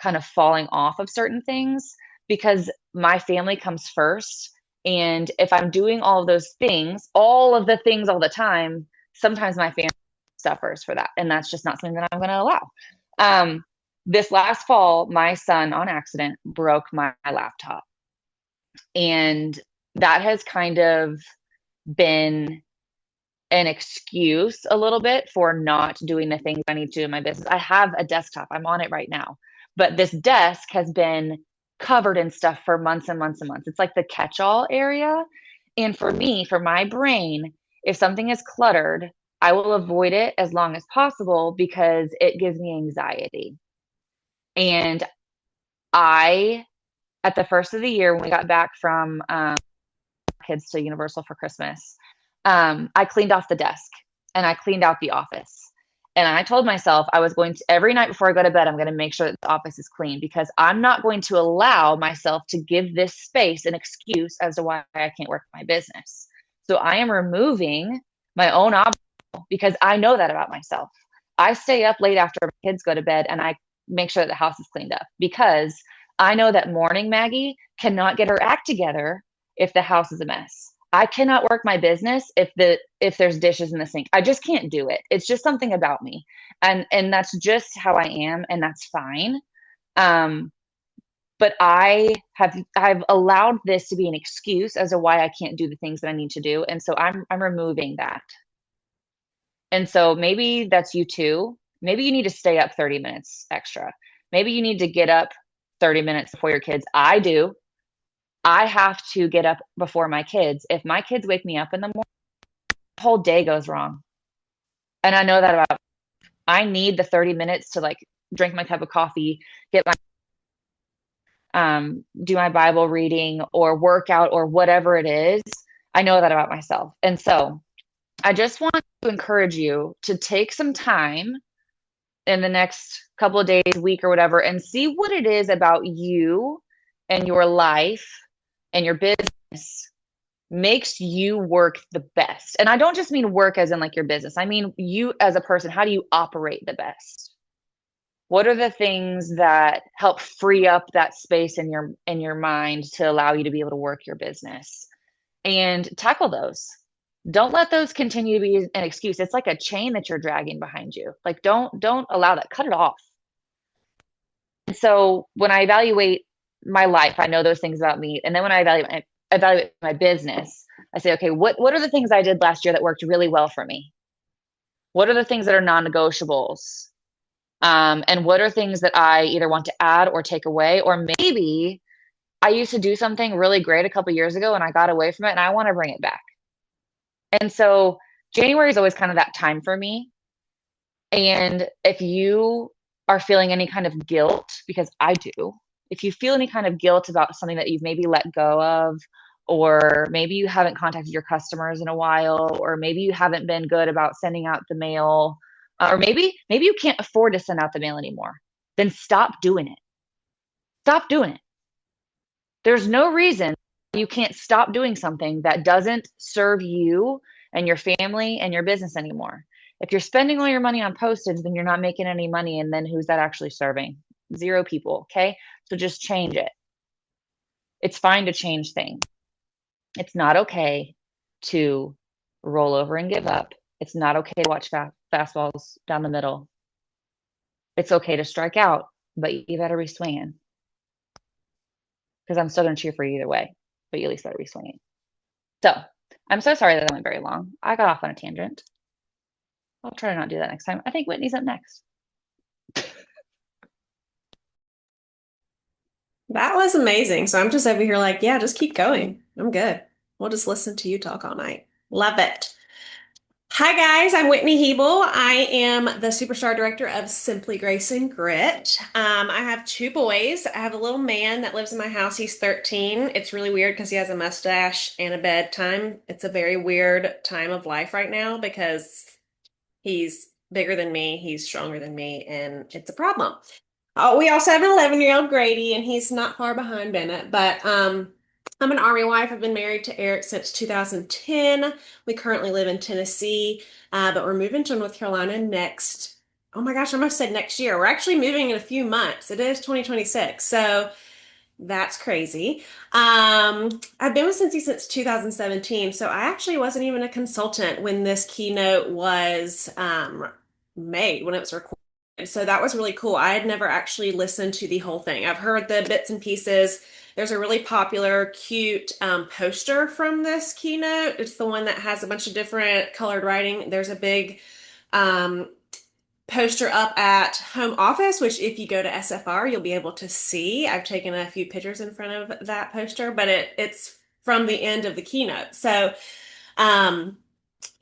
kind of falling off of certain things, because my family comes first. And if I'm doing all of those things, all of the things all the time, sometimes my family suffers for that. And that's just not something that I'm going to allow. This last fall, my son on accident broke my laptop. And that has kind of been an excuse a little bit for not doing the things I need to do in my business. I have a desktop. I'm on it right now. But this desk has been covered in stuff for months and months and months. It's like the catch-all area. And for me, for my brain, if something is cluttered, I will avoid it as long as possible because it gives me anxiety. And I, at the first of the year, when we got back from kids to Universal for Christmas, I cleaned off the desk and I cleaned out the office. And I told myself I was going to, every night before I go to bed, I'm going to make sure that the office is clean because I'm not going to allow myself to give this space an excuse as to why I can't work my business. So I am removing my own obstacle because I know that about myself. I stay up late after my kids go to bed and I make sure that the house is cleaned up because I know that morning Maggie cannot get her act together if the house is a mess. I cannot work my business if there's dishes in the sink. I just can't do it. It's just something about me. And that's just how I am, and that's fine. But I've allowed this to be an excuse as to why I can't do the things that I need to do. And so I'm removing that. And so maybe that's you too. Maybe you need to stay up 30 minutes extra. Maybe you need to get up 30 minutes before your kids. I do. I have to get up before my kids. If my kids wake me up in the morning, the whole day goes wrong. And I know that about, I need the 30 minutes to like drink my cup of coffee, get my, do my Bible reading or workout or whatever it is. I know that about myself. And so I just want to encourage you to take some time in the next couple of days, week or whatever, and see what it is about you and your life and your business makes you work the best. And I don't just mean work as in like your business. I mean you as a person. How do you operate the best? What are the things that help free up that space in your mind to allow you to be able to work your business? And tackle those. Don't let those continue to be an excuse. It's like a chain that you're dragging behind you. Like don't allow that. Cut it off. And so when I evaluate my life, I know those things about me. And then when I evaluate my business, I say, okay, what are the things I did last year that worked really well for me? What are the things that are non-negotiables? And what are things that I either want to add or take away? Or maybe I used to do something really great a couple years ago and I got away from it and I want to bring it back. And so January is always kind of that time for me. And if you are feeling any kind of guilt, because I do, if you feel any kind of guilt about something that you've maybe let go of, or maybe you haven't contacted your customers in a while, or maybe you haven't been good about sending out the mail, or maybe you can't afford to send out the mail anymore, then stop doing it. Stop doing it. There's no reason you can't stop doing something that doesn't serve you and your family and your business anymore. If you're spending all your money on postage, then you're not making any money. And then who's that actually serving? 0 people. Okay. So just change it. It's fine to change things. It's not okay to roll over and give up. It's not okay to watch fastballs down the middle. It's okay to strike out, but you better be swinging. Because I'm still going to cheer for you either way, but you at least better be swinging. So I'm so sorry that I went very long. I got off on a tangent. I'll try to not do that next time. I think Whitney's up next. That was amazing. So I'm just over here like, yeah, just keep going. I'm good. We'll just listen to you talk all night. Love it. Hi guys, I'm Whitney Hebel. I am the Superstar Director of Simply Grace and Grit. I have 2 boys. I have a little man that lives in my house. He's 13. It's really weird because he has a mustache and a bedtime. It's a very weird time of life right now because he's bigger than me, he's stronger than me, and it's a problem. We also have an 11-year-old Grady, and he's not far behind Bennett, but I'm an Army wife. I've been married to Eric since 2010. We currently live in Tennessee, but we're moving to North Carolina next. Oh my gosh, I almost said next year. We're actually moving in a few months. It is 2026, so that's crazy. I've been with Scentsy since 2017, so I actually wasn't even a consultant when this keynote was made, when it was recorded. So that was really cool. I had never actually listened to the whole thing. I've heard the bits and pieces. There's a really popular, cute poster from this keynote. It's the one that has a bunch of different colored writing. There's a big poster up at home office, which if you go to SFR, you'll be able to see. I've taken a few pictures in front of that poster, but it's from the end of the keynote. So, um,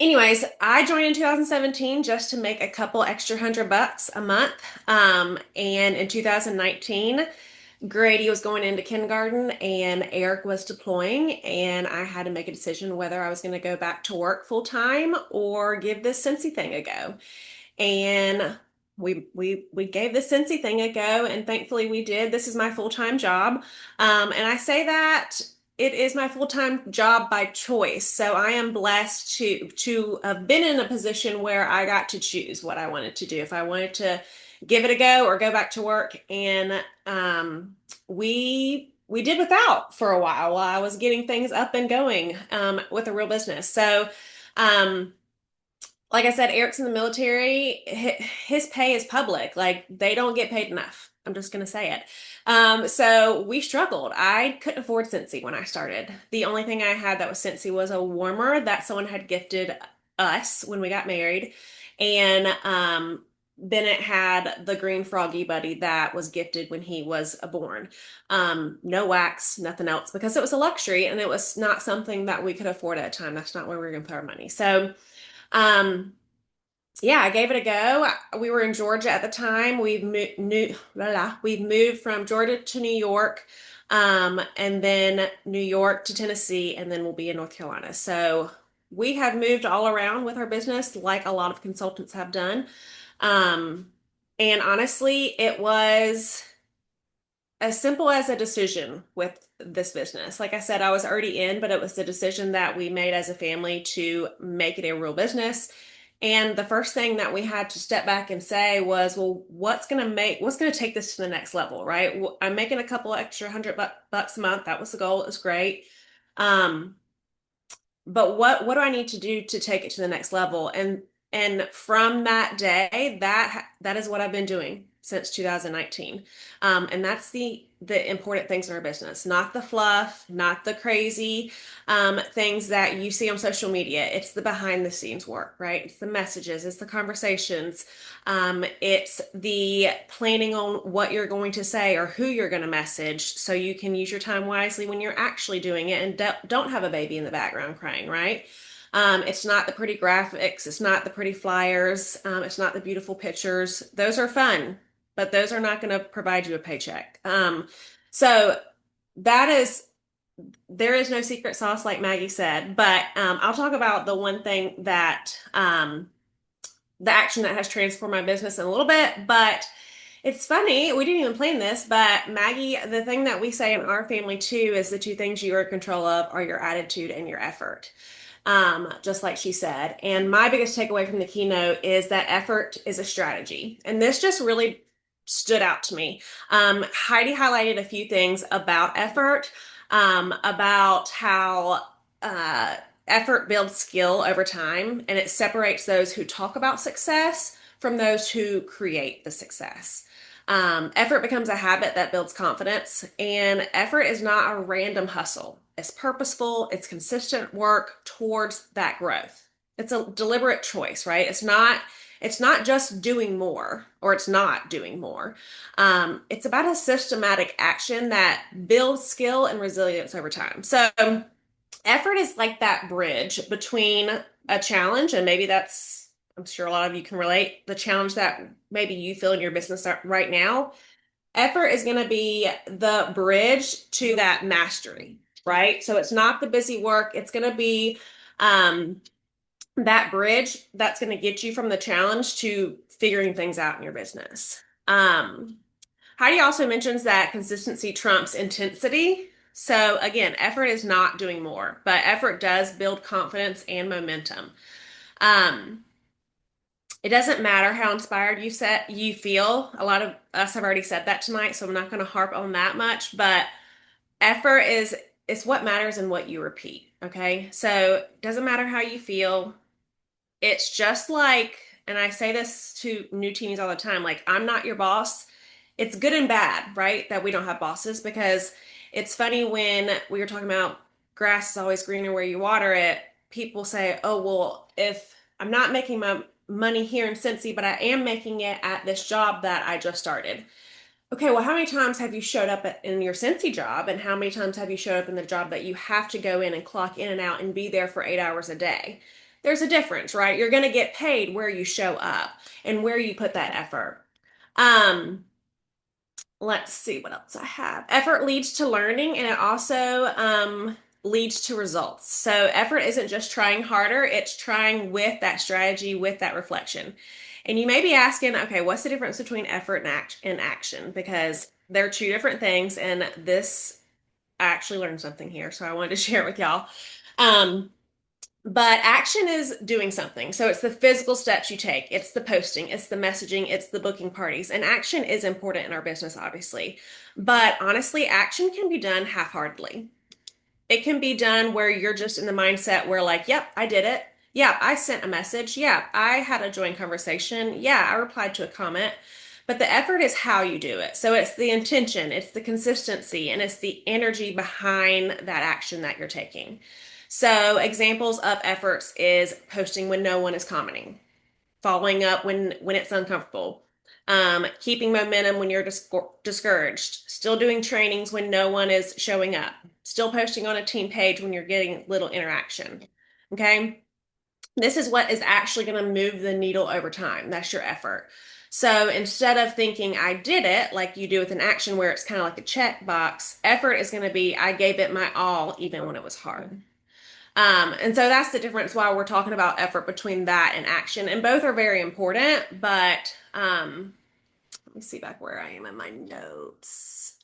anyways, I joined in 2017 just to make a couple extra $100 a month. And in 2019, Grady was going into kindergarten and Eric was deploying, and I had to make a decision whether I was going to go back to work full time or give this Scentsy thing a go. And we gave the Scentsy thing a go, and thankfully we did. This is my full-time job. And I say that it is my full-time job by choice. So I am blessed to have been in a position where I got to choose what I wanted to do. If I wanted to give it a go or go back to work. And we did without for a while I was getting things up and going with a real business. So like I said, Eric's in the military. His pay is public. Like, they don't get paid enough. I'm just going to say it. So we struggled. I couldn't afford Scentsy when I started. The only thing I had that was Scentsy was a warmer that someone had gifted us when we got married. And Bennett had the green froggy buddy that was gifted when he was born. No wax, nothing else, because it was a luxury and it was not something that we could afford at a time. That's not where we were going to put our money. So yeah, I gave it a go. We were in Georgia at the time. We've moved from Georgia to New York, and then New York to Tennessee, and then we'll be in North Carolina. So we have moved all around with our business, like a lot of consultants have done. And honestly, it was as simple as a decision with this business. Like I said, I was already in, but it was the decision that we made as a family to make it a real business. And the first thing that we had to step back and say was, well, what's going to take this to the next level, right? I'm making a couple extra $100 a month. That was the goal. It was great. But what do I need to do to take it to the next level? And from that day, that is what I've been doing since 2019. And that's the important things in our business, not the fluff, not the crazy things that you see on social media. It's the behind the scenes work, right? It's the messages, it's the conversations, it's the planning on what you're going to say or who you're going to message so you can use your time wisely when you're actually doing it and don't have a baby in the background crying, right? It's not the pretty graphics. It's not the pretty flyers. It's not the beautiful pictures. Those are fun, but those are not going to provide you a paycheck. So there is no secret sauce, like Maggie said, but I'll talk about the one thing that the action that has transformed my business in a little bit. But it's funny, we didn't even plan this, but Maggie, the thing that we say in our family too is the two things you are in control of are your attitude and your effort. Just like she said. And my biggest takeaway from the keynote is that effort is a strategy. And this just really stood out to me. Heidi highlighted a few things about effort, about how effort builds skill over time, and it separates those who talk about success from those who create the success. Effort becomes a habit that builds confidence, and effort is not a random hustle. It's purposeful, it's consistent work towards that growth. It's a deliberate choice, right? It's not just doing more, or it's not doing more. It's about a systematic action that builds skill and resilience over time. So effort is like that bridge between a challenge, and maybe that's, I'm sure a lot of you can relate, the challenge that maybe you feel in your business right now. Effort is going to be the bridge to that mastery, right? So it's not the busy work. It's going to be that bridge that's going to get you from the challenge to figuring things out in your business. Heidi also mentions that consistency trumps intensity. So again, effort is not doing more, but effort does build confidence and momentum. It doesn't matter how inspired you feel. A lot of us have already said that tonight, so I'm not going to harp on that much, but effort is what matters and what you repeat, okay? So it doesn't matter how you feel. It's just like, and I say this to new teams all the time, like, I'm not your boss. It's good and bad, right, that we don't have bosses, because it's funny when we were talking about grass is always greener where you water it, people say, oh, well, if I'm not making money here in Scentsy, but I am making it at this job that I just started. Okay, well, how many times have you showed up in your Scentsy job, and how many times have you showed up in the job that you have to go in and clock in and out and be there for 8 hours a day? There's a difference, right? You're going to get paid where you show up and where you put that effort. Let's see what else I have. Effort leads to learning, and it also leads to results. So effort isn't just trying harder, it's trying with that strategy, with that reflection. And you may be asking, okay, what's the difference between effort and action? Because they're two different things, and this, I actually learned something here, so I wanted to share it with y'all. But action is doing something. So it's the physical steps you take. It's the posting, it's the messaging, it's the booking parties. And action is important in our business, obviously. But honestly, action can be done half-heartedly. It can be done where you're just in the mindset where, like, yep, I did it. Yeah, I sent a message. Yeah, I had a joint conversation. Yeah, I replied to a comment. But the effort is how you do it. So it's the intention, it's the consistency, and it's the energy behind that action that you're taking. So examples of efforts is posting when no one is commenting, following up when it's uncomfortable, keeping momentum when you're discouraged, still doing trainings when no one is showing up, still posting on a team page when you're getting little interaction. Okay, this is what is actually going to move the needle over time. That's your effort. So instead of thinking I did it like you do with an action where it's kind of like a check box, effort is going to be I gave it my all even when it was hard. And so that's the difference why we're talking about effort between that and action. And both are very important, but let me see back where I am in my notes.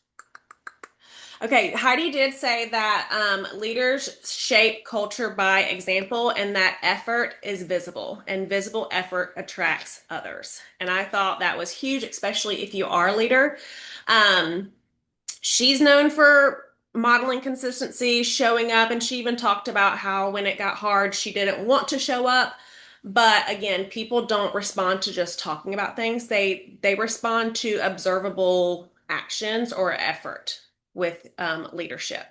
Okay, Heidi did say that leaders shape culture by example, and that effort is visible, and visible effort attracts others. And I thought that was huge, especially if you are a leader. She's known for modeling consistency, showing up, and she even talked about how when it got hard, she didn't want to show up. But again, people don't respond to just talking about things. They respond to observable actions or effort with leadership.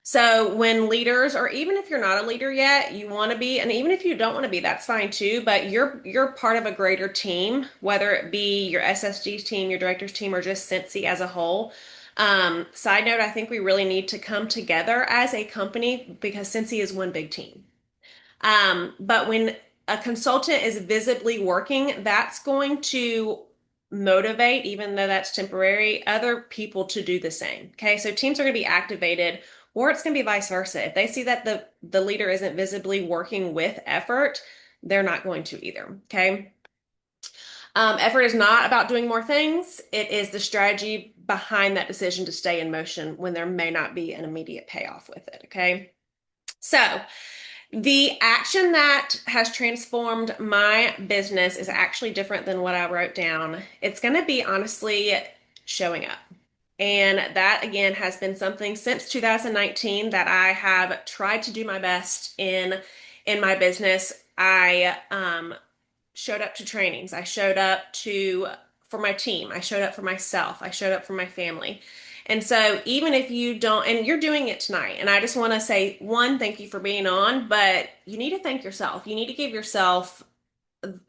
So when leaders, or even if you're not a leader yet, you want to be, and even if you don't want to be, that's fine too. But you're part of a greater team, whether it be your SSG team, your director's team, or just Scentsy as a whole. Side note, I think we really need to come together as a company because Scentsy is one big team. But when a consultant is visibly working, that's going to motivate, even though that's temporary, other people to do the same. Okay, so teams are going to be activated, or it's going to be vice versa. If they see that the leader isn't visibly working with effort, they're not going to either. Okay. Effort is not about doing more things. It is the strategy behind that decision to stay in motion when there may not be an immediate payoff with it. Okay. So the action that has transformed my business is actually different than what I wrote down. It's going to be honestly showing up. And that again has been something since 2019 that I have tried to do my best in my business. I showed up to trainings. I showed up for my team. I showed up for myself. I showed up for my family. And so even if you don't, and you're doing it tonight, and I just want to say, one, thank you for being on, but you need to thank yourself. You need to give yourself,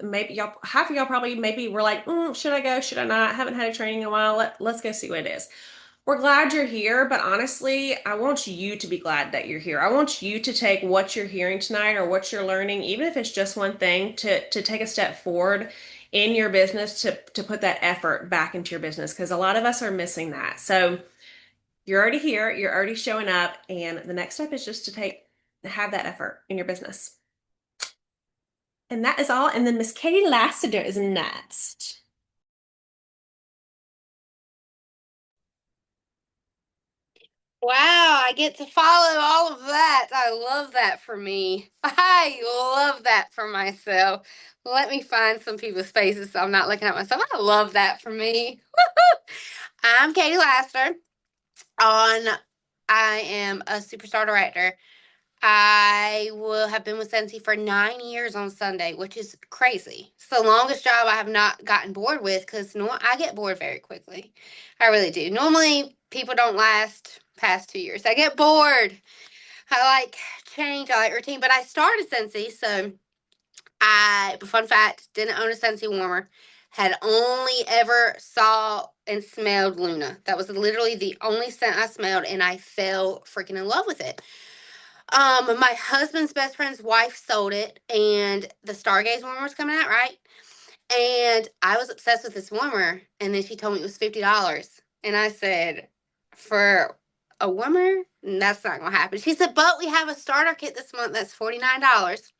maybe y'all, half of y'all probably maybe were like, should I go? Should I not? I haven't had a training in a while. Let's go see what it is. We're glad you're here, but honestly, I want you to be glad that you're here. I want you to take what you're hearing tonight or what you're learning, even if it's just one thing, to take a step forward in your business to put that effort back into your business, because a lot of us are missing that. So you're already here, you're already showing up, and the next step is just to have that effort in your business. And that is all. And then Miss Katie Lassiter is next. Wow, I get to follow all of that. I love that for me. I love that for myself. Let me find some people's faces so I'm not looking at myself. I love that for me. I'm Katie Laster. I am a superstar director. I will have been with Scentsy for 9 years on Sunday, which is crazy. It's the longest job I have not gotten bored with because I get bored very quickly. I really do. Normally, people don't last past 2 years. I get bored. I like change. I like routine. But I started Scentsy, so Fun fact, didn't own a Scentsy warmer. Had only ever saw and smelled Luna. That was literally the only scent I smelled, and I fell freaking in love with it. My husband's best friend's wife sold it, and the Stargaze warmer was coming out, right? And I was obsessed with this warmer, and then she told me it was $50. And I said, for a warmer? That's not going to happen. She said, but we have a starter kit this month that's $49.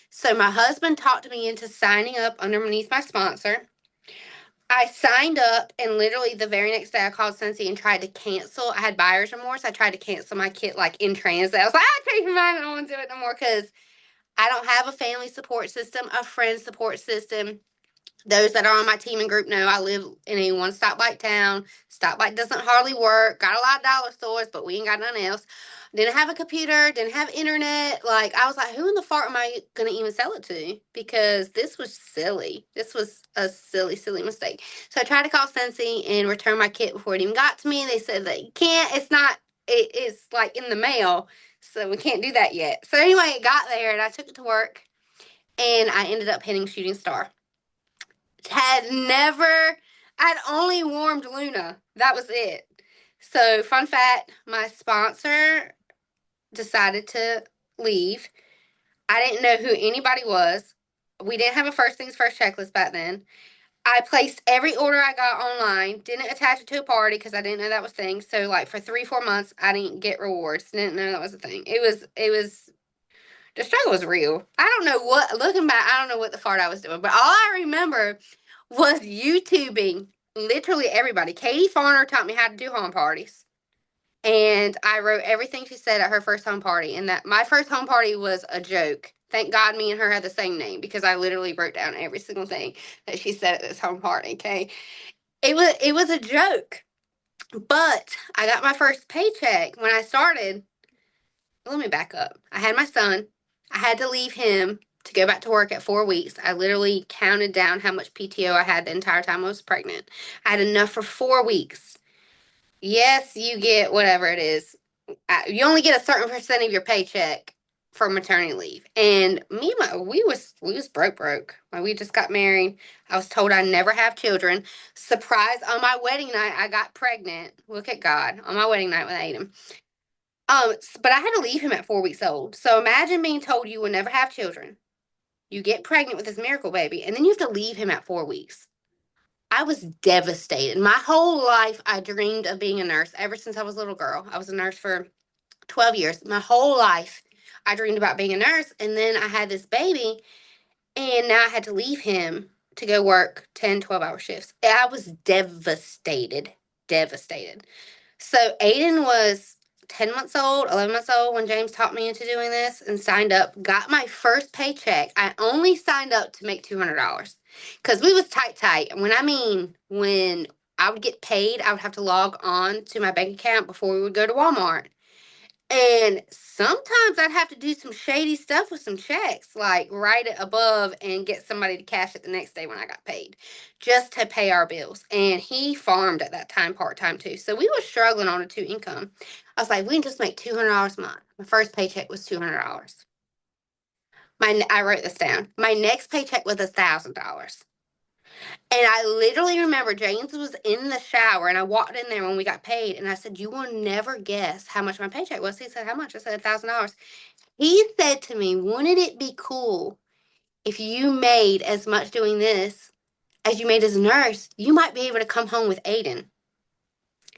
So my husband talked me into signing up underneath my sponsor. I signed up, and literally the very next day I called Scentsy and tried to cancel. I had buyer's remorse. I tried to cancel my kit like in transit. I was like, I changed my mind. I don't want to do it no more because I don't have a family support system, a friend support system. Those that are on my team and group know I live in a one stoplight town. Stoplight doesn't hardly work. Got a lot of dollar stores, but we ain't got nothing else. Didn't have a computer, didn't have internet. Like, I was like, who in the fart am I going to even sell it to? Because this was silly. This was a silly, silly mistake. So I tried to call Scentsy and return my kit before it even got to me. They said that you can't. It's not, it's like in the mail. So we can't do that yet. So anyway, it got there and I took it to work and I ended up hitting Shooting Star. I'd only warmed Luna. That was it. So, fun fact, my sponsor decided to leave. I didn't know who anybody was. We didn't have a first things first checklist back then. I placed every order I got online, didn't attach it to a party because I didn't know that was a thing. So, like, for 3-4 months, I didn't get rewards. Didn't know that was a thing. The struggle was real. Looking back, I don't know what the fart I was doing, but all I remember was YouTubing literally everybody. Katie Farner taught me how to do home parties. And I wrote everything she said at her first home party. And that my first home party was a joke. Thank God me and her had the same name because I literally wrote down every single thing that she said at this home party, okay? It was a joke. But I got my first paycheck when I started. Let me back up. I had my son. I had to leave him to go back to work at 4 weeks. I literally counted down how much PTO I had the entire time I was pregnant. I had enough for 4 weeks. Yes, you get whatever it is. You only get a certain percent of your paycheck for maternity leave. And we was broke. Like, we just got married. I was told I never have children. Surprise! On my wedding night, I got pregnant. Look at God! On my wedding night with Aiden. But I had to leave him at 4 weeks old. So imagine being told you will never have children. You get pregnant with this miracle baby, and then you have to leave him at 4 weeks. I was devastated. My whole life, I dreamed of being a nurse ever since I was a little girl. I was a nurse for 12 years. My whole life, I dreamed about being a nurse, and then I had this baby, and now I had to leave him to go work 10, 12-hour shifts. I was devastated. Devastated. So Aiden was 10 months old, 11 months old when James taught me into doing this and signed up, got my first paycheck. I only signed up to make $200 because we was tight. When I would get paid, I would have to log on to my bank account before we would go to Walmart. And sometimes I'd have to do some shady stuff with some checks, like write it above and get somebody to cash it the next day when I got paid, just to pay our bills. And he farmed at that time part-time too. So we were struggling on a 2 income. I was like, we can just make $200 a month. My first paycheck was $200. I wrote this down. My next paycheck was $1,000. And I literally remember James was in the shower and I walked in there when we got paid and I said, you will never guess how much my paycheck was. He said, how much? I said, $1,000. He said to me, wouldn't it be cool if you made as much doing this as you made as a nurse? You might be able to come home with Aiden.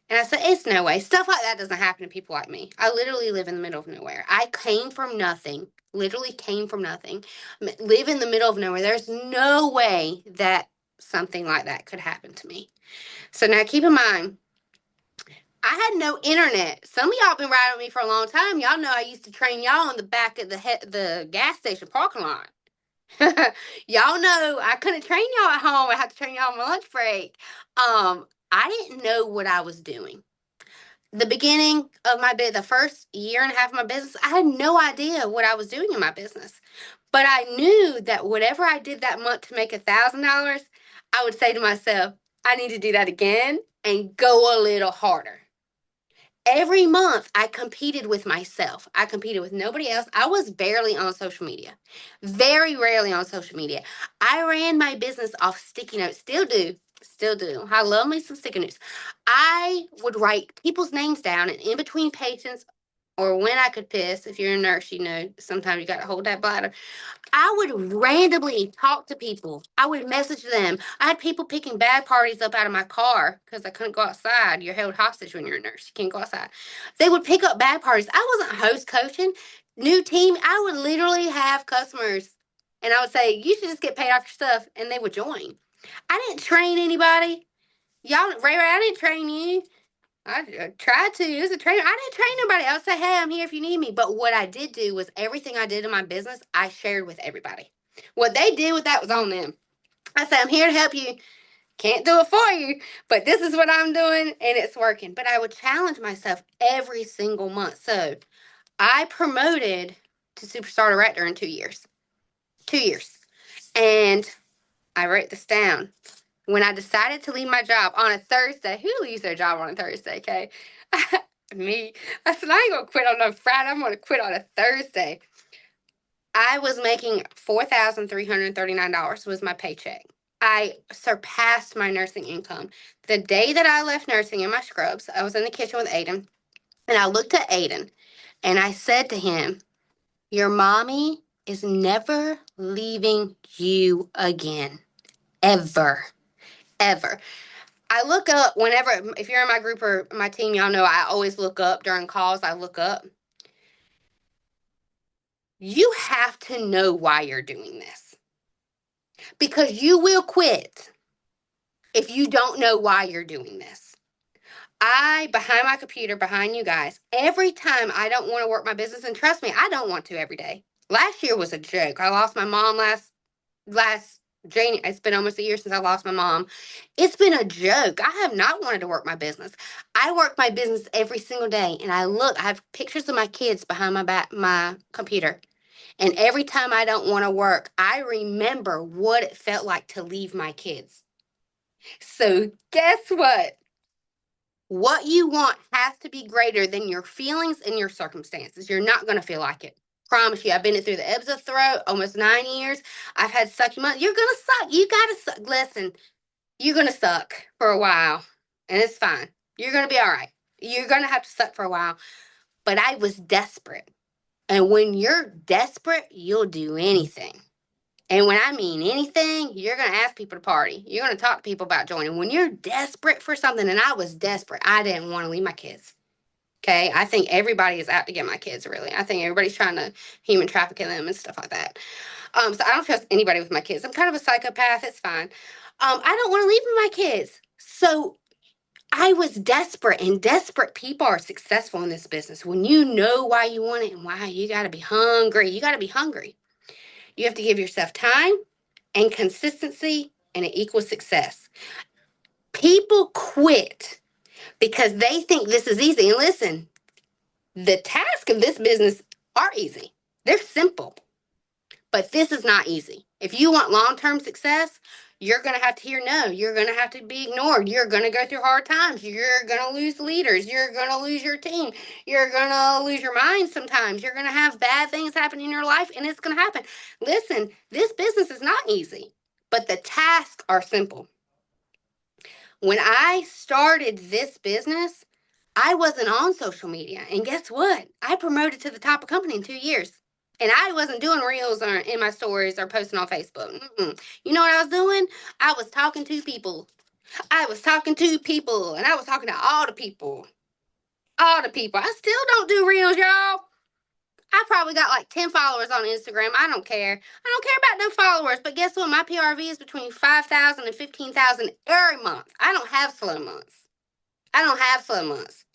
And I said, it's no way. Stuff like that doesn't happen to people like me. I literally live in the middle of nowhere. I came from nothing, literally came from nothing, live in the middle of nowhere. There's no way that something like that could happen to me. So now keep in mind, I had no internet. Some of y'all been riding with me for a long time. Y'all know I used to train y'all in the back of the gas station parking lot. Y'all know I couldn't train y'all at home. I had to train y'all on my lunch break. I didn't know what I was doing. The beginning of the first year and a half of my business, I had no idea what I was doing in my business. But I knew that whatever I did that month to make $1,000, I would say to myself, I need to do that again and go a little harder. Every month I competed with myself. I competed with nobody else. I was barely on social media. Very rarely on social media. I ran my business off sticky notes. Still do. Still do. I love me some sticky notes. I would write people's names down, and in between patients, or when I could piss, if you're a nurse, you know, sometimes you got to hold that bladder. I would randomly talk to people. I would message them. I had people picking bag parties up out of my car because I couldn't go outside. You're held hostage when you're a nurse. You can't go outside. They would pick up bag parties. I wasn't host coaching. New team, I would literally have customers and I would say, you should just get paid off your stuff, and they would join. I didn't train anybody. Y'all, Ray, I didn't train you. I tried to. As a trainer, I didn't train nobody. I would say, hey, I'm here if you need me. But what I did do was everything I did in my business, I shared with everybody. What they did with that was on them. I said, I'm here to help you. Can't do it for you, but this is what I'm doing, and it's working. But I would challenge myself every single month. So I promoted to Superstar Director in 2 years. 2 years. And I wrote this down. When I decided to leave my job on a Thursday, who leaves their job on a Thursday, okay? Me. I said, I ain't going to quit on a Friday. I'm going to quit on a Thursday. I was making $4,339 was my paycheck. I surpassed my nursing income. The day that I left nursing in my scrubs, I was in the kitchen with Aiden, and I looked at Aiden, and I said to him, your mommy is never leaving you again. Ever. Ever. I look up whenever, if you're in my group or my team, y'all know I always look up during calls. I look up. You have to know why you're doing this, because you will quit if you don't know why you're doing this. Behind my computer, behind you guys, every time I don't want to work my business, and trust me, I don't want to every day. Last year was a joke. I lost my mom last January. It's been almost a year since I lost my mom. It's been a joke. I have not wanted to work my business. I work my business every single day, and I have pictures of my kids behind my computer. And every time I don't want to work, I remember what it felt like to leave my kids. So guess what? What you want has to be greater than your feelings and your circumstances. You're not going to feel like it. Promise you. I've been through the ebbs of throat, almost 9 years. I've had sucky months. You're going to suck. You got to suck. Listen, you're going to suck for a while, and it's fine. You're going to be all right. You're going to have to suck for a while. But I was desperate. And when you're desperate, you'll do anything. And when I mean anything, you're going to ask people to party. You're going to talk to people about joining. When you're desperate for something, and I was desperate, I didn't want to leave my kids. Okay? I think everybody is out to get my kids, really. I think everybody's trying to human traffic them and stuff like that. So I don't trust anybody with my kids. I'm kind of a psychopath. It's fine. I don't want to leave my kids. So I was desperate, and desperate people are successful in this business. When you know why you want it and why, you got to be hungry. You got to be hungry. You have to give yourself time and consistency, and it equals success. People quit because they think this is easy. And listen, the tasks of this business are easy. They're simple. But this is not easy. If you want long-term success, you're going to have to hear no. You're going to have to be ignored. You're going to go through hard times. You're going to lose leaders. You're going to lose your team. You're going to lose your mind sometimes. You're going to have bad things happen in your life, and it's going to happen. Listen, this business is not easy, but the tasks are simple. When I started this business, I wasn't on social media. And guess what? I promoted to the top of company in 2 years. And I wasn't doing reels or in my stories or posting on Facebook. You know what I was doing? I was talking to people. I was talking to people, and I was talking to all the people. All the people. I still don't do reels, y'all. I probably got like 10 followers on Instagram. I don't care. I don't care about no followers. But guess what? My PRV is between 5,000 and 15,000 every month. I don't have slow months. I don't have slow months.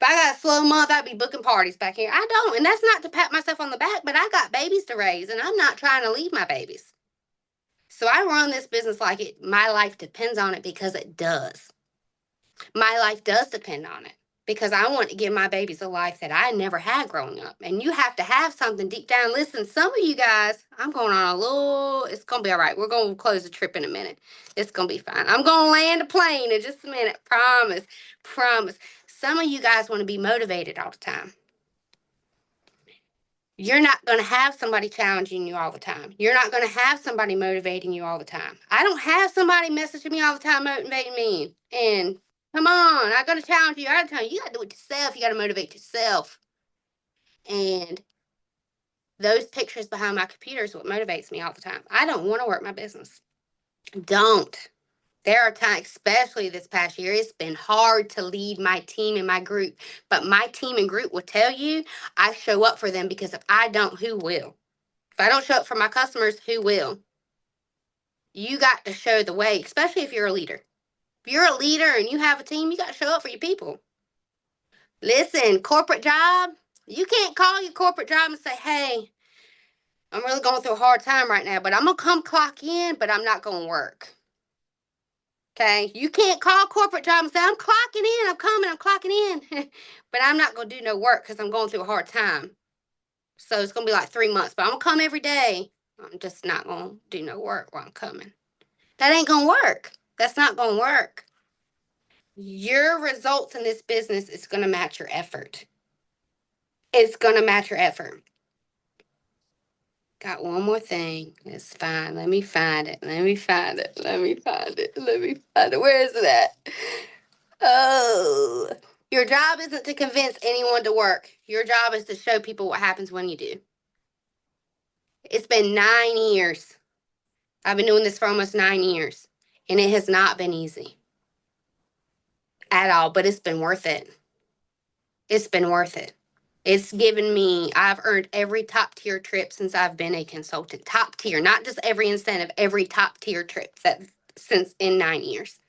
If I got a slow month, I'd be booking parties back here. I don't. And that's not to pat myself on the back, but I got babies to raise, and I'm not trying to leave my babies. So I run this business like my life depends on it, because it does. My life does depend on it, because I want to give my babies a life that I never had growing up. And you have to have something deep down. Listen, some of you guys, I'm going on it's going to be all right. We're going to close the trip in a minute. It's going to be fine. I'm going to land a plane in just a minute. Promise. Promise. some of you guys want to be motivated all the time. You're not going to have somebody challenging you all the time. You're not going to have somebody motivating you all the time. I don't have somebody messaging me all the time motivating me. And come on, I'm going to challenge you. I got to tell you, you got to do it yourself. You got to motivate yourself. And those pictures behind my computer is what motivates me all the time. I don't want to work my business. Don't. There are times, especially this past year, it's been hard to lead my team and my group. But my team and group will tell you I show up for them, because if I don't, who will? If I don't show up for my customers, who will? You got to show the way, especially if you're a leader. If you're a leader and you have a team, you got to show up for your people. Listen, corporate job, you can't call your corporate job and say, hey, I'm really going through a hard time right now, but I'm going to come clock in, but I'm not going to work. Okay? You can't call corporate job and say, I'm clocking in, I'm coming, I'm clocking in, but I'm not going to do no work because I'm going through a hard time. So it's going to be like 3 months, but I'm going to come every day. I'm just not going to do no work while I'm coming. That ain't going to work. That's not going to work. Your results in this business is going to match your effort. It's going to match your effort. Got one more thing. It's fine. Let me find it. Let me find it. Let me find it. Let me find it. Where is it at? Oh. Your job isn't to convince anyone to work. Your job is to show people what happens when you do. It's been 9 years. I've been doing this for almost 9 years, and it has not been easy at all, but it's been worth it. It's been worth it. It's given me, I've earned every top tier trip since I've been a consultant. Top tier, not just every incentive, every top tier trip since in 9 years.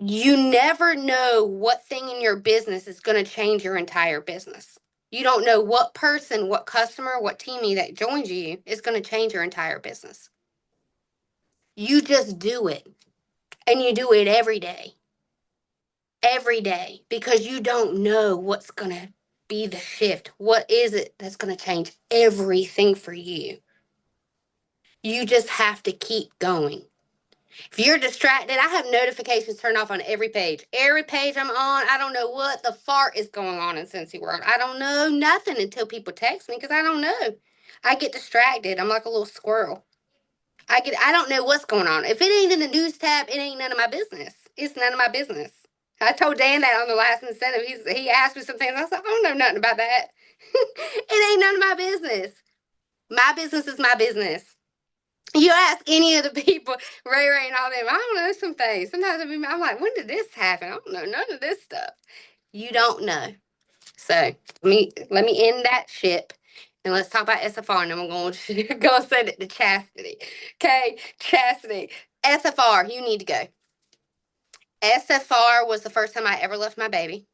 You never know what thing in your business is going to change your entire business. You don't know what person, what customer, what teammate that joins you is going to change your entire business. You just do it. And you do it every day. Every day. Because you don't know what's going to be the shift. What is it that's going to change everything for you? You just have to keep going. If you're distracted, I have notifications turned off on every page. Every page I'm on, I don't know what the fart is going on in Scentsy world. I don't know nothing until people text me, because I don't know. I get distracted. I'm like a little squirrel. I don't know what's going on. If it ain't in the news tab, it ain't none of my business. It's none of my business. I told Dan that on the last incentive. He asked me some things. I said, I don't know nothing about that. It ain't none of my business. My business is my business. You ask any of the people, Ray and all them, I don't know some things. Sometimes I'm like, when did this happen? I don't know none of this stuff. You don't know. So let me end that ship, and let's talk about SFR, and then I'm going to go send it to Chasity. Okay, Chasity. SFR, you need to go. SFR was the first time I ever left my baby.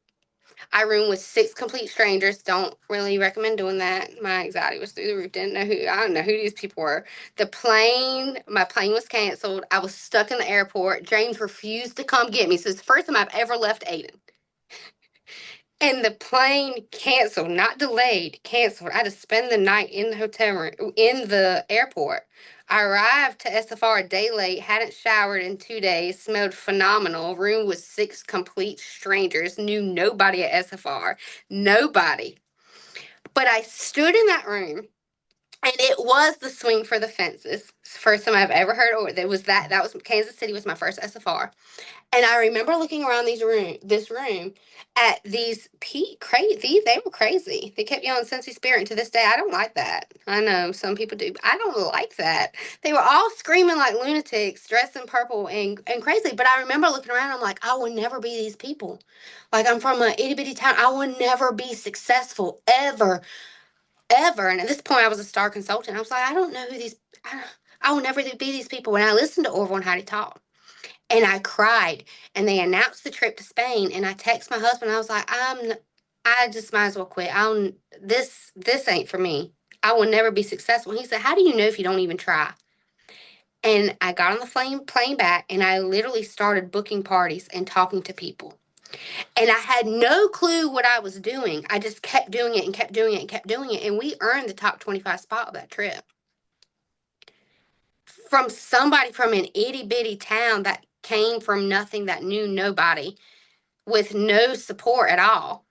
I roomed with 6 complete strangers. Don't really recommend doing that. My anxiety was through the roof. I don't know who these people were. My plane was canceled. I was stuck in the airport. James refused to come get me. So it's the first time I've ever left Aiden. And the plane canceled, not delayed, canceled. I had to spend the night in the hotel room, in the airport. I arrived to SFR a day late, hadn't showered in 2 days, smelled phenomenal. Room with 6 complete strangers, knew nobody at SFR. Nobody. But I stood in that room, and it was the swing for the fences. It's the first time I've ever heard of it. That was Kansas City was my first SFR. And I remember looking around this room at these crazy. They were crazy. They kept yelling Scentsy Spirit, and to this day, I don't like that. I know some people do, but I don't like that. They were all screaming like lunatics, dressed in purple and crazy. But I remember looking around, I'm like, I will never be these people. Like, I'm from an itty bitty town. I will never be successful, ever. And at this point, I was a star consultant. I was like, I don't know who I will never be these people. When I listened to Orville and Heidi talk, and I cried, and they announced the trip to Spain, and I texted my husband. I was like, I just might as well quit. This ain't for me. I will never be successful. And he said, how do you know if you don't even try? And I got on the plane back, and I literally started booking parties and talking to people. And I had no clue what I was doing. I just kept doing it and kept doing it and kept doing it. And we earned the top 25 spot of that trip. From somebody from an itty bitty town that came from nothing, that knew nobody, with no support at all,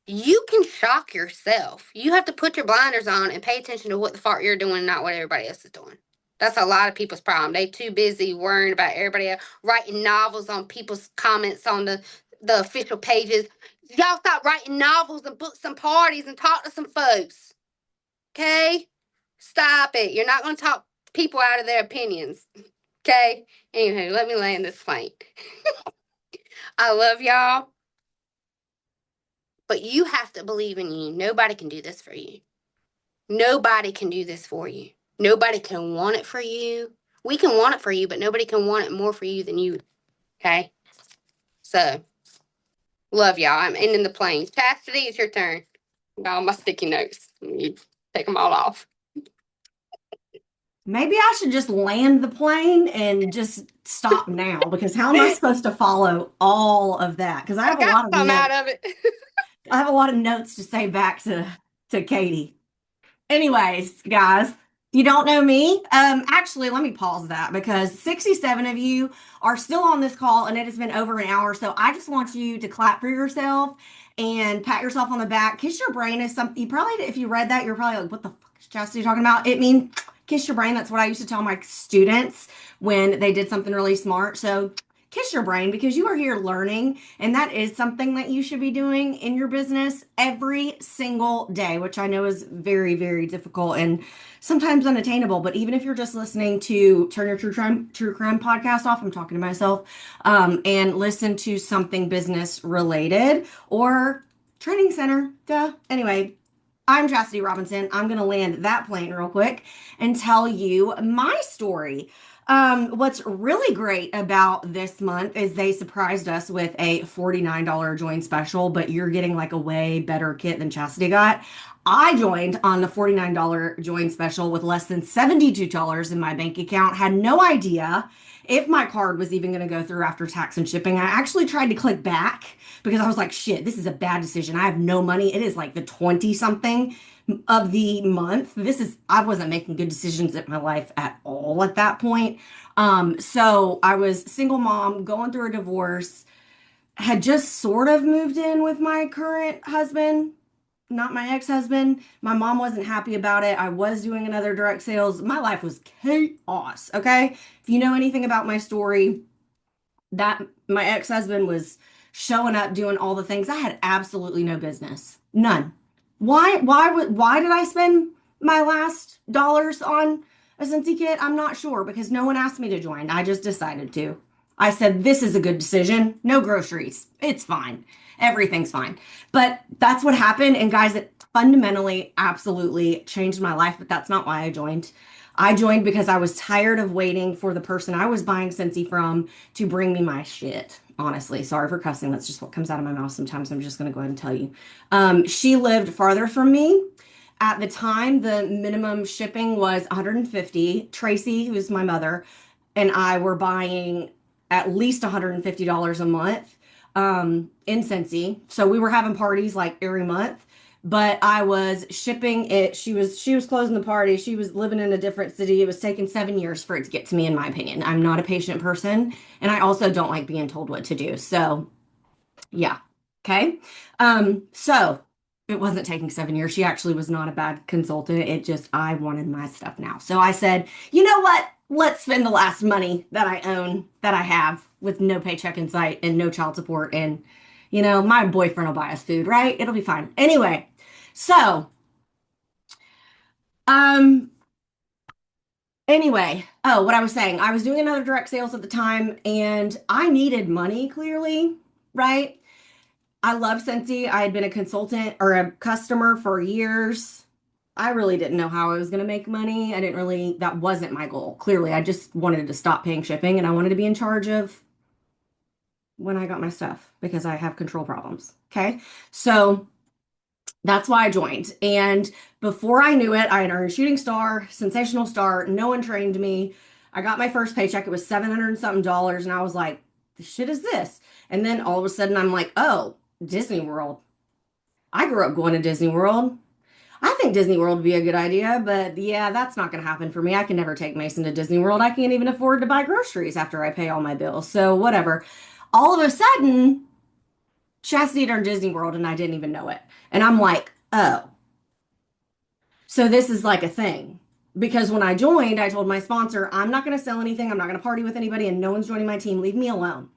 you can shock yourself. You have to put your blinders on and pay attention to what the fuck you're doing, not what everybody else is doing. That's a lot of people's problem. They too busy worrying about everybody else, writing novels on people's comments on the official pages. Y'all stop writing novels and book some parties and talk to some folks. Okay? Stop it. You're not going to talk people out of their opinions. Okay? Anyway, let me land this plane. I love y'all. But you have to believe in you. Nobody can do this for you. Nobody can do this for you. Nobody can want it for you. We can want it for you, but nobody can want it more for you than you. Okay? So, love y'all. I'm ending the plane. Chastity, it's your turn. Got all my sticky notes. You take them all off. Maybe I should just land the plane and just stop now, because how am I supposed to follow all of that? Because I have a lot of some notes. out of it. I have a lot of notes to say back to Katie. Anyways, guys, if you don't know me, actually, let me pause that, because 67 of you are still on this call and it has been over an hour. So I just want you to clap for yourself and pat yourself on the back. Kiss your brain is something you probably, if you read that, you're probably like, what the fuck is Chastity talking about? It means kiss your brain. That's what I used to tell my students when they did something really smart. So kiss your brain, because you are here learning, and that is something that you should be doing in your business every single day, which I know is very, very difficult and sometimes unattainable. But even if you're just listening to turn your true crime podcast off, I'm talking to myself, and listen to something business related or training center. Duh. Anyway, I'm Chastity Robinson. I'm going to land that plane real quick and tell you my story. What's really great about this month is they surprised us with a $49 join special, but you're getting like a way better kit than Chastity got. I joined on the $49 join special with less than $72 in my bank account. Had no idea if my card was even going to go through after tax and shipping. I actually tried to click back because I was like, shit, this is a bad decision. I have no money. It is like the 20 something of the month. I wasn't making good decisions in my life at all at that point. So I was single mom going through a divorce, had just sort of moved in with my current husband, not my ex-husband. My mom wasn't happy about it. I was doing another direct sales. My life was chaos. Okay. If you know anything about my story, that my ex-husband was showing up, doing all the things I had absolutely no business. None. Why did I spend my last dollars on a Scentsy kit? I'm not sure, because no one asked me to join. I just decided to. I said, this is a good decision. No groceries. It's fine. Everything's fine. But that's what happened. And guys, it fundamentally, absolutely changed my life. But that's not why I joined. I joined because I was tired of waiting for the person I was buying Scentsy from to bring me my shit. Honestly, sorry for cussing. That's just what comes out of my mouth sometimes. I'm just going to go ahead and tell you. She lived farther from me. At the time, the minimum shipping was $150. Tracy, who's my mother, and I were buying at least $150 a month in Scentsy. So we were having parties like every month, but I was shipping it. She was closing the party. She was living in a different city. It was taking 7 years for it to get to me, in my opinion. I'm not a patient person, and I also don't like being told what to do. So yeah. Okay. So it wasn't taking 7 years. She actually was not a bad consultant. It just, I wanted my stuff now. So I said, you know what? Let's spend the last money that I own, that I have, with no paycheck in sight and no child support. And, you know, my boyfriend will buy us food, right? It'll be fine. Anyway, so, what I was saying, I was doing another direct sales at the time and I needed money, clearly, right? I love Scentsy. I had been a consultant or a customer for years. I really didn't know how I was going to make money. That wasn't my goal. Clearly, I just wanted to stop paying shipping and I wanted to be in charge of when I got my stuff, because I have control problems. Okay. So that's why I joined. And before I knew it, I had earned shooting star, sensational star. No one trained me. I got my first paycheck. It was $700 and something. And I was like, the shit is this? And then all of a sudden I'm like, oh, Disney World. I grew up going to Disney World. I think Disney World would be a good idea, but yeah, that's not going to happen for me. I can never take Mason to Disney World. I can't even afford to buy groceries after I pay all my bills. So whatever. All of a sudden, Chasity turned Disney World and I didn't even know it. And I'm like, oh, so this is like a thing. Because when I joined, I told my sponsor, I'm not going to sell anything. I'm not going to party with anybody, and no one's joining my team. Leave me alone.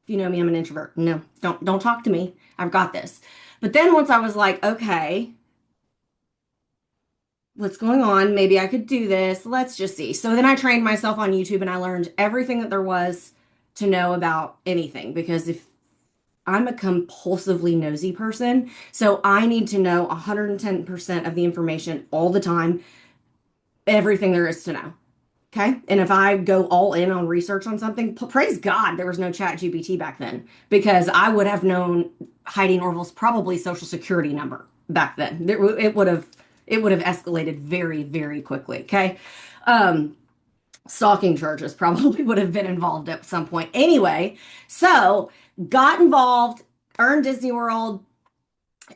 If you know me, I'm an introvert. No, don't talk to me. I've got this. But then once I was like, okay, what's going on? Maybe I could do this. Let's just see. So then I trained myself on YouTube and I learned everything that there was to know about anything, because if I'm a compulsively nosy person, so I need to know 110% of the information all the time, everything there is to know. Okay. And if I go all in on research on something, praise God, there was no chat GPT back then, because I would have known Heidi Norval's probably social security number back then. It would have escalated very, very quickly. Okay. Stalking charges probably would have been involved at some point. Anyway, so got involved, earned Disney World.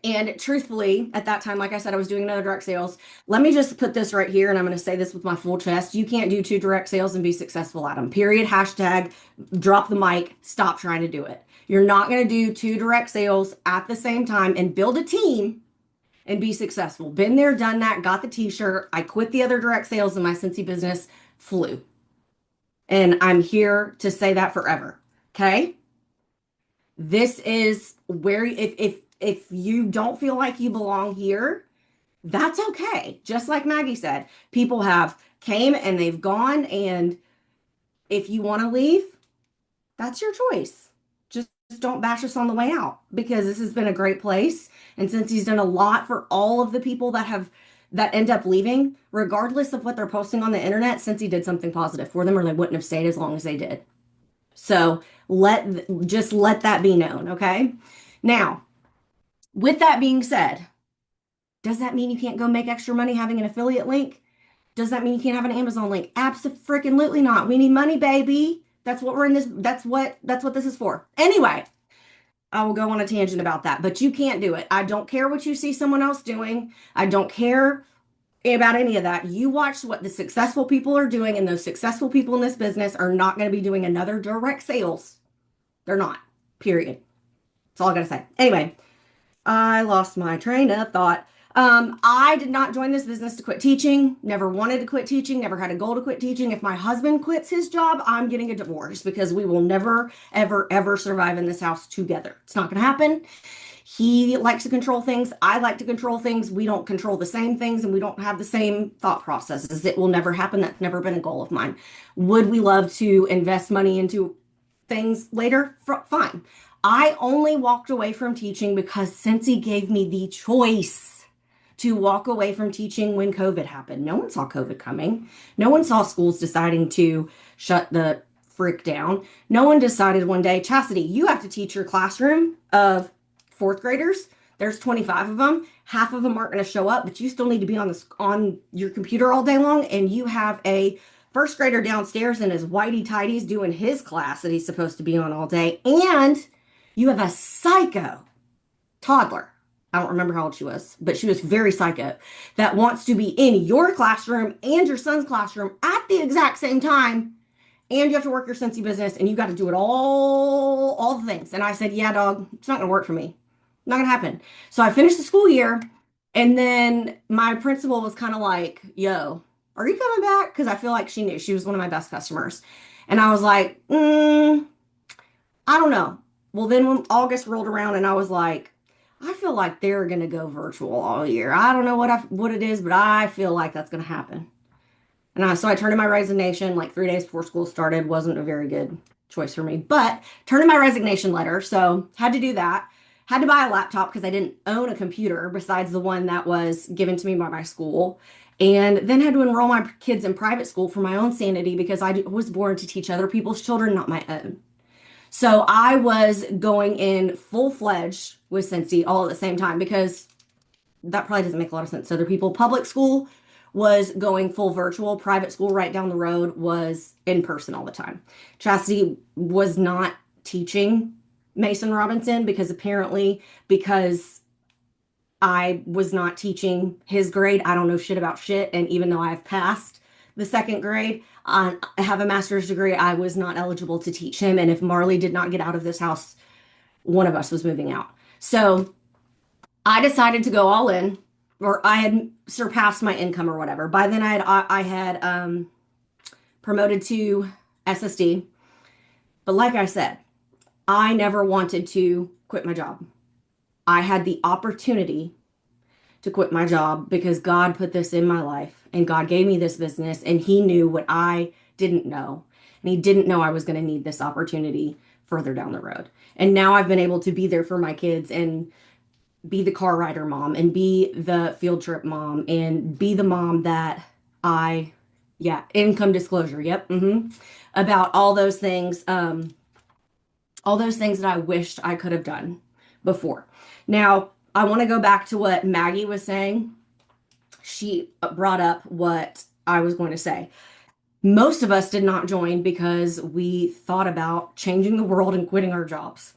And truthfully, at that time, like I said, I was doing another direct sales. Let me just put this right here, and I'm going to say this with my full chest. You can't do 2 direct sales and be successful at them. Period. Hashtag drop the mic. Stop trying to do it. You're not going to do 2 direct sales at the same time and build a team and be successful. Been there, done that, got the t-shirt. I quit the other direct sales and my Scentsy business flew. And I'm here to say that forever. Okay? This is where, if you don't feel like you belong here, that's okay. Just like Maggie said, people have came and they've gone, and if you want to leave, that's your choice. Just don't bash us on the way out, because this has been a great place. And since he's done a lot for all of the people that end up leaving, regardless of what they're posting on the internet, since he did something positive for them, or they wouldn't have stayed as long as they did. So just let that be known, okay? Now, with that being said, does that mean you can't go make extra money having an affiliate link? Does that mean you can't have an Amazon link? Absolutely not. We need money, baby. That's what we're in this. That's what this is for. Anyway, I will go on a tangent about that, but you can't do it. I don't care what you see someone else doing. I don't care about any of that. You watch what the successful people are doing, and those successful people in this business are not going to be doing another direct sales. They're not. Period. That's all I got to say. Anyway, I lost my train of thought. I did not join this business to quit teaching. Never wanted to quit teaching. Never had a goal to quit teaching. If my husband quits his job, I'm getting a divorce, because we will never, ever, ever survive in this house together. It's not going to happen. He likes to control things. I like to control things. We don't control the same things, and we don't have the same thought processes. It will never happen. That's never been a goal of mine. Would we love to invest money into things later? Fine. I only walked away from teaching because Scentsy gave me the choice to walk away from teaching when COVID happened. No one saw COVID coming. No one saw schools deciding to shut the frick down. No one decided one day, Chasity, you have to teach your classroom of 4th graders. There's 25 of them. Half of them aren't going to show up, but you still need to be on your computer all day long. And you have a 1st grader downstairs in his whitey tighties doing his class that he's supposed to be on all day. And you have a psycho toddler. I don't remember how old she was, but she was very psycho, that wants to be in your classroom and your son's classroom at the exact same time. And you have to work your Scentsy business, and you got to do it all the things. And I said, yeah, dog, it's not going to work for me. Not going to happen. So I finished the school year, and then my principal was kind of like, yo, are you coming back? Because I feel like she knew. She was one of my best customers. And I was like, I don't know. Well, then when August rolled around, and I was like, I feel like they're going to go virtual all year. I don't know what it is, but I feel like that's going to happen. And so I turned in my resignation like 3 days before school started. Wasn't a very good choice for me, but turned in my resignation letter. So had to do that. Had to buy a laptop because I didn't own a computer besides the one that was given to me by my school. And then had to enroll my kids in private school for my own sanity, because I was born to teach other people's children, not my own. So I was going in full-fledged with Scentsy all at the same time, because that probably doesn't make a lot of sense to other people. Public school was going full virtual. Private school right down the road was in person all the time. Chasity was not teaching Mason Robinson because I was not teaching his grade. I don't know shit about shit. And even though I've passed the second grade, I have a master's degree, I was not eligible to teach him. And if Marley did not get out of this house, one of us was moving out. So I decided to go all in, or I had surpassed my income or whatever. By then I had promoted to SSD. But like I said, I never wanted to quit my job. I had the opportunity to quit my job because God put this in my life and God gave me this business and he knew what I didn't know. And he didn't know I was going to need this opportunity further down the road. And now I've been able to be there for my kids and be the car rider mom and be the field trip mom and be the mom that income disclosure. Yep. About all those things that I wished I could have done before. Now, I want to go back to what Maggie was saying. She brought up what I was going to say. Most of us did not join because we thought about changing the world and quitting our jobs.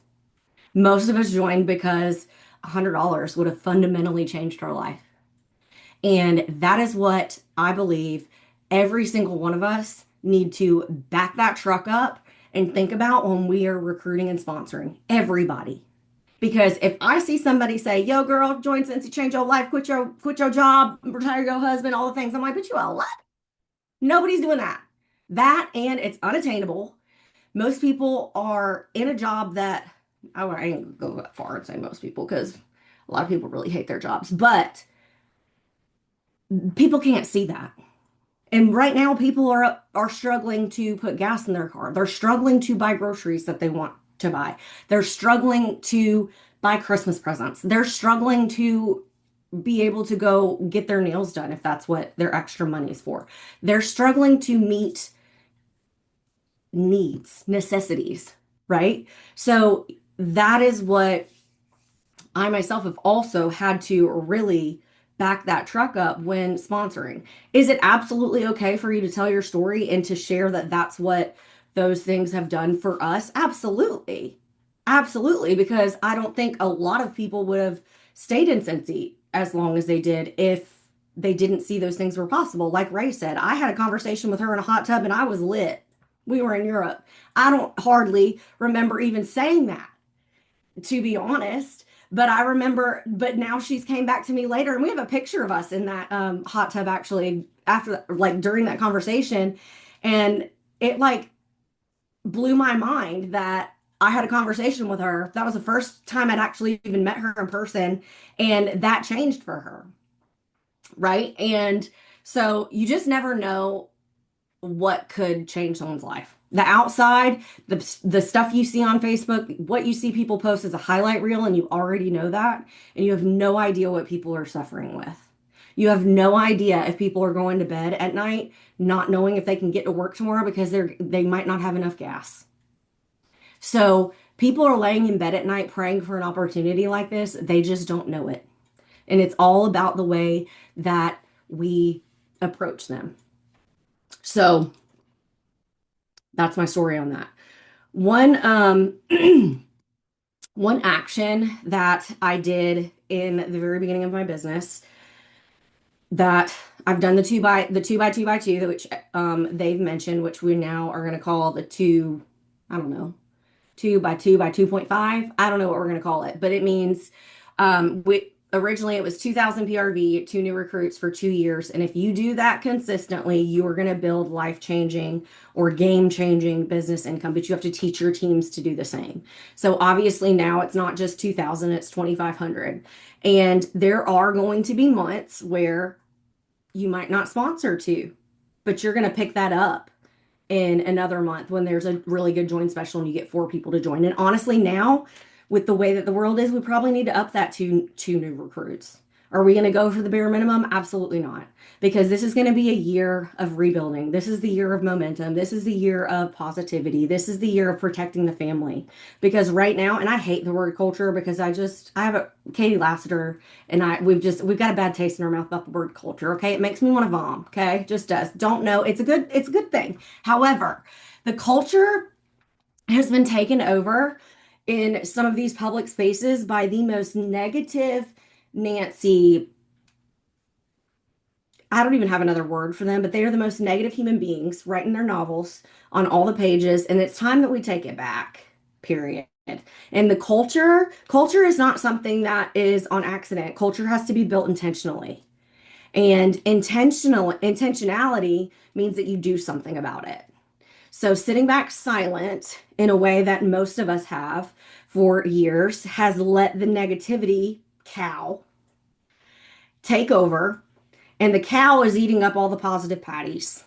Most of us joined because $100 would have fundamentally changed our life. And that is what I believe every single one of us need to back that truck up and think about when we are recruiting and sponsoring everybody. Because if I see somebody say, yo, girl, join Scentsy, change your life, quit your job, retire your husband, all the things, I'm like, but you all what? Nobody's doing that. That, and it's unattainable. Most people are in a job that, I ain't gonna go that far and say most people, because a lot of people really hate their jobs, but people can't see that. And right now, people are struggling to put gas in their car. They're struggling to buy groceries that they want to buy. They're struggling to buy Christmas presents. They're struggling to be able to go get their nails done if that's what their extra money is for. They're struggling to meet needs, necessities, right? So that is what I myself have also had to really back that truck up when sponsoring. Is it absolutely okay for you to tell your story and to share that that's what those things have done for us? Absolutely. Absolutely. Because I don't think a lot of people would have stayed in Scentsy as long as they did if they didn't see those things were possible. Like Ray said, I had a conversation with her in a hot tub and I was lit. We were in Europe. I don't hardly remember even saying that, to be honest. But I remember, but now she's came back to me later and we have a picture of us in that hot tub actually after, like during that conversation. And it like blew my mind that I had a conversation with her. That was the first time I'd actually even met her in person. And that changed for her. Right. And so you just never know what could change someone's life. The outside, the stuff you see on Facebook, what you see people post is a highlight reel, and you already know that, and you have no idea what people are suffering with. You have no idea if people are going to bed at night not knowing if they can get to work tomorrow because they might not have enough gas. So people are laying in bed at night praying for an opportunity like this. They just don't know it. And it's all about the way that we approach them. So that's my story on that. One one action that I did in the very beginning of my business that I've done the two by two, which they've mentioned, which we now are going to call the two, I don't know, 2 by 2 by 2.5. I don't know what we're going to call it, but it means originally it was 2,000 PRV, 2 new recruits for 2 years. And if you do that consistently, you are going to build life-changing or game-changing business income, but you have to teach your teams to do the same. So obviously now it's not just 2,000, it's 2,500. And there are going to be months where you might not sponsor 2, but you're going to pick that up in another month when there's a really good join special and you get 4 people to join. And honestly, now with the way that the world is, we probably need to up that to 2 new recruits. Are we going to go for the bare minimum? Absolutely not. Because this is going to be a year of rebuilding. This is the year of momentum. This is the year of positivity. This is the year of protecting the family. Because right now, and I hate the word culture because I have Katie Lassiter and we've got a bad taste in our mouth about the word culture. Okay. It makes me want to vom. Okay. It just does. Don't know. It's a good thing. However, the culture has been taken over in some of these public spaces by the most negative, Nancy, I don't even have another word for them, but they are the most negative human beings writing their novels on all the pages. And it's time that we take it back, period. And the culture is not something that is on accident. Culture has to be built intentionally. And intentionality means that you do something about it. So sitting back silent in a way that most of us have for years has let the negativity cow take over, and the cow is eating up all the positive patties.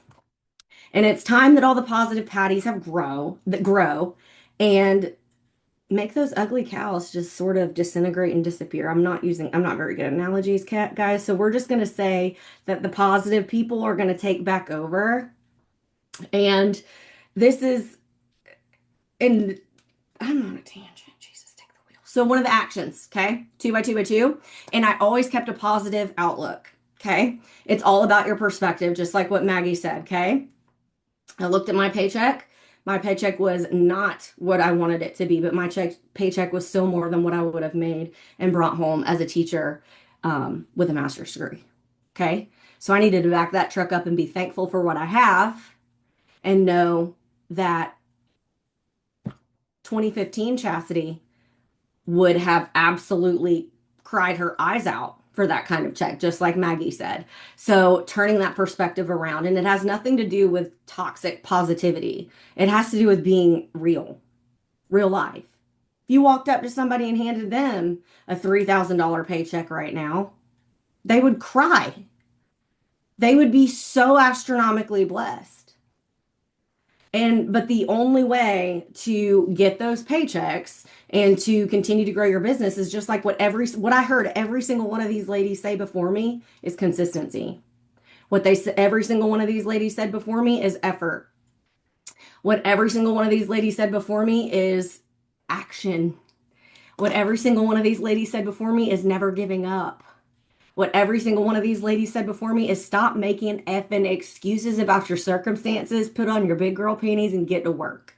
And it's time that all the positive patties grow and make those ugly cows just sort of disintegrate and disappear. I'm not very good at analogies, guys. So we're just going to say that the positive people are going to take back over. And this is, and I'm on a tangent. Jesus, take the wheel. So one of the actions, okay? 2 by 2 by 2. And I always kept a positive outlook, okay? It's all about your perspective, just like what Maggie said, okay? I looked at my paycheck. My paycheck was not what I wanted it to be, but my paycheck was still more than what I would have made and brought home as a teacher with a master's degree. Okay. So I needed to back that truck up and be thankful for what I have and know that 2015 Chasity would have absolutely cried her eyes out for that kind of check, just like Maggie said. So turning that perspective around, and it has nothing to do with toxic positivity. It has to do with being real life. If you walked up to somebody and handed them a $3,000 paycheck right now, they would cry. They would be so astronomically blessed. But the only way to get those paychecks and to continue to grow your business is just like what I heard every single one of these ladies say before me is consistency. Every single one of these ladies said before me is effort. What every single one of these ladies said before me is action. What every single one of these ladies said before me is never giving up. What every single one of these ladies said before me is stop making effing excuses about your circumstances, put on your big girl panties and get to work.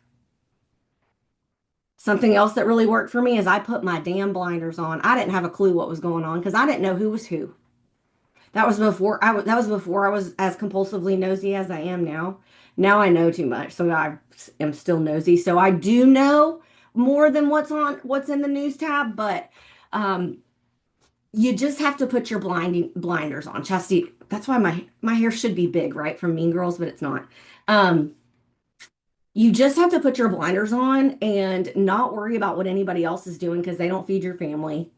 Something else that really worked for me is I put my damn blinders on. I didn't have a clue what was going on because I didn't know who was who. That was before I was as compulsively nosy as I am now. Now I know too much, so I am still nosy. So I do know more than what's in the news tab, but you just have to put your blinders on. Chastity, that's why my hair should be big, right? From Mean Girls, but it's not. You just have to put your blinders on and not worry about what anybody else is doing because they don't feed your family.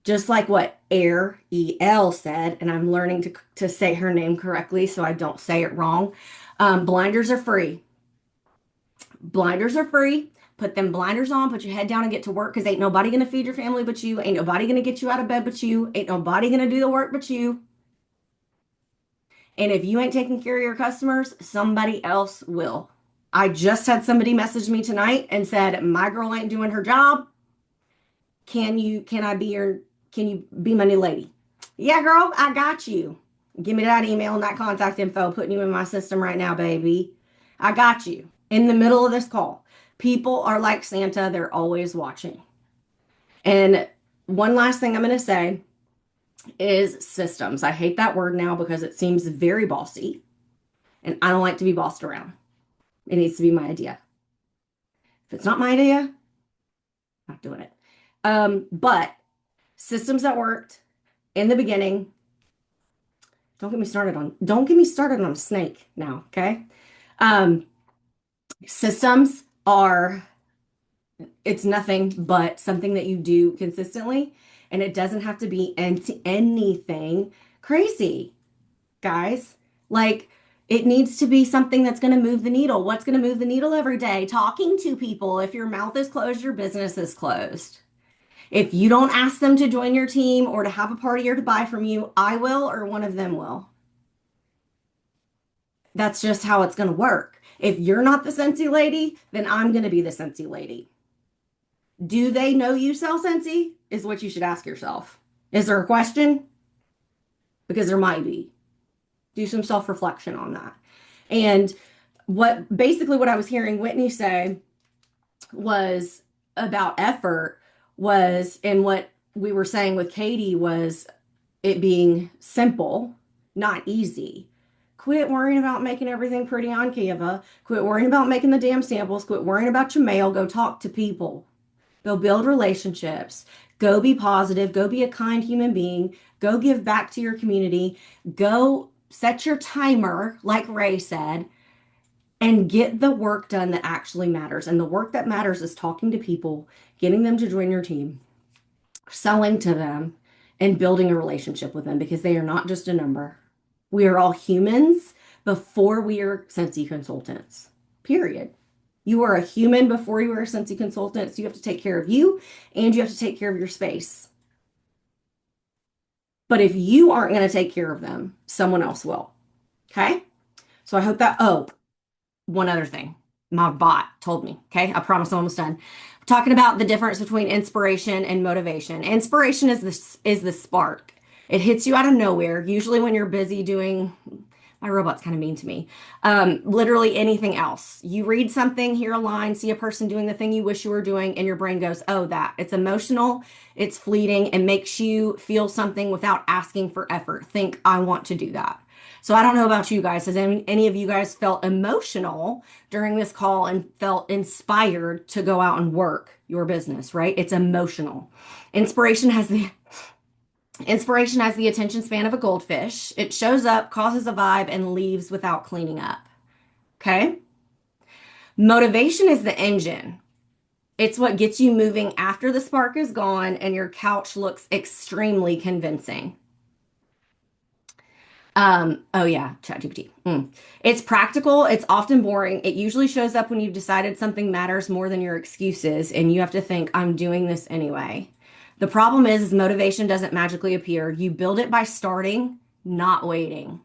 Just like what Arielle said, and I'm learning to say her name correctly so I don't say it wrong. Blinders are free. Blinders are free. Put them blinders on, put your head down and get to work because ain't nobody going to feed your family but you. Ain't nobody going to get you out of bed but you. Ain't nobody going to do the work but you. And if you ain't taking care of your customers, somebody else will. I just had somebody message me tonight and said, my girl ain't doing her job. Can you be my new lady? Yeah, girl, I got you. Give me that email and that contact info, putting you in my system right now, baby. I got you. In the middle of this call. People are like Santa. They're always watching. And one last thing I'm going to say is systems. I hate that word now because it seems very bossy. And I don't like to be bossed around. It needs to be my idea. If it's not my idea, I'm not doing it. But systems that worked in the beginning. Don't get me started on a snake now, okay? Systems it's nothing but something that you do consistently, and it doesn't have to be anything crazy, guys. Like, it needs to be something that's going to move the needle. What's going to move the needle every day? Talking to people. If your mouth is closed, your business is closed. If you don't ask them to join your team or to have a party or to buy from you, I will or one of them will. That's just how it's going to work. If you're not the Scentsy lady, then I'm going to be the Scentsy lady. Do they know you sell Scentsy? Is what you should ask yourself. Is there a question? Because there might be. Do some self-reflection on that. And what I was hearing Whitney say was about effort and what we were saying with Katie was it being simple, not easy. Quit worrying about making everything pretty on Canva. Quit worrying about making the damn samples. Quit worrying about your mail. Go talk to people. Go build relationships. Go be positive. Go be a kind human being. Go give back to your community. Go set your timer, like Ray said, and get the work done that actually matters. And the work that matters is talking to people, getting them to join your team, selling to them, and building a relationship with them because they are not just a number. We are all humans before we are Scentsy consultants, period. You are a human before you are a Scentsy consultant. So you have to take care of you and you have to take care of your space. But if you aren't going to take care of them, someone else will. Okay. So I hope that, oh, one other thing. My bot told me, okay? I promise I'm almost done. We're talking about the difference between inspiration and motivation. Inspiration is the spark. It hits you out of nowhere, usually when you're busy doing, my robot's kind of mean to me, literally anything else. You read something, hear a line, see a person doing the thing you wish you were doing, and your brain goes, oh, that. It's emotional, it's fleeting, and makes you feel something without asking for effort. Think, I want to do that. So I don't know about you guys. Has any of you guys felt emotional during this call and felt inspired to go out and work your business, right? It's emotional. Inspiration has the attention span of a goldfish. It shows up, causes a vibe, and leaves without cleaning up. Okay? Motivation is the engine. It's what gets you moving after the spark is gone and your couch looks extremely convincing. Oh yeah, ChatGPT. It's practical, it's often boring. It usually shows up when you've decided something matters more than your excuses, and you have to think, I'm doing this anyway. The problem is motivation doesn't magically appear. You build it by starting, not waiting.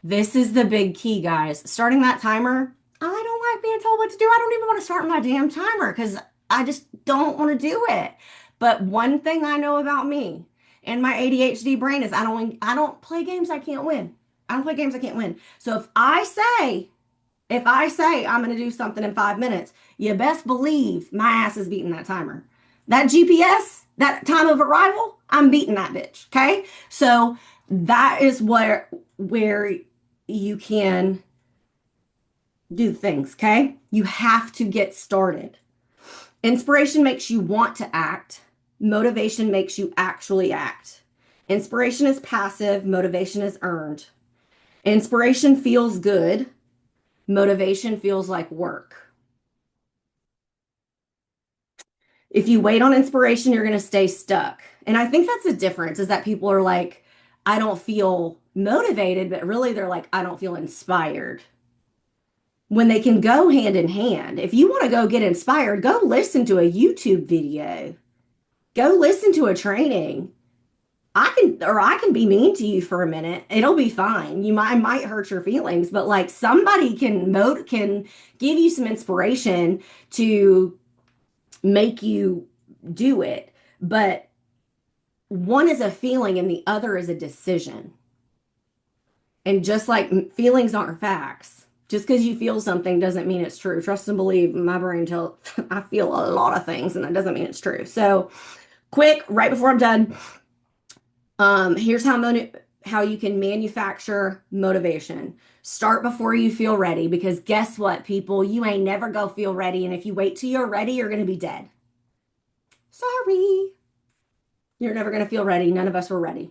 This is the big key, guys. Starting that timer, I don't like being told what to do. I don't even want to start my damn timer because I just don't want to do it. But one thing I know about me and my ADHD brain is I don't play games I can't win. I don't play games I can't win. So if I say I'm going to do something in 5 minutes, you best believe my ass is beating that timer. That GPS, that time of arrival, I'm beating that bitch. Okay. So that is where you can do things. Okay. You have to get started. Inspiration makes you want to act. Motivation makes you actually act. Inspiration is passive. Motivation is earned. Inspiration feels good. Motivation feels like work. If you wait on inspiration, you're going to stay stuck. And I think that's the difference is that people are like, I don't feel motivated, but really they're like, I don't feel inspired. When they can go hand in hand. If you want to go get inspired, go listen to a YouTube video. Go listen to a training. I can be mean to you for a minute. It'll be fine. I might hurt your feelings, but like somebody can give you some inspiration to make you do it. But one is a feeling and the other is a decision. And just like feelings aren't facts, just because you feel something doesn't mean it's true. Trust and believe. My brain tells I feel a lot of things, and that doesn't mean it's true. So, quick, right before I'm done, here's how you can manufacture motivation. Start before you feel ready, because guess what, people? You ain't never go feel ready, and if you wait till you're ready, you're gonna be dead. Sorry. You're never gonna feel ready. None of us were ready.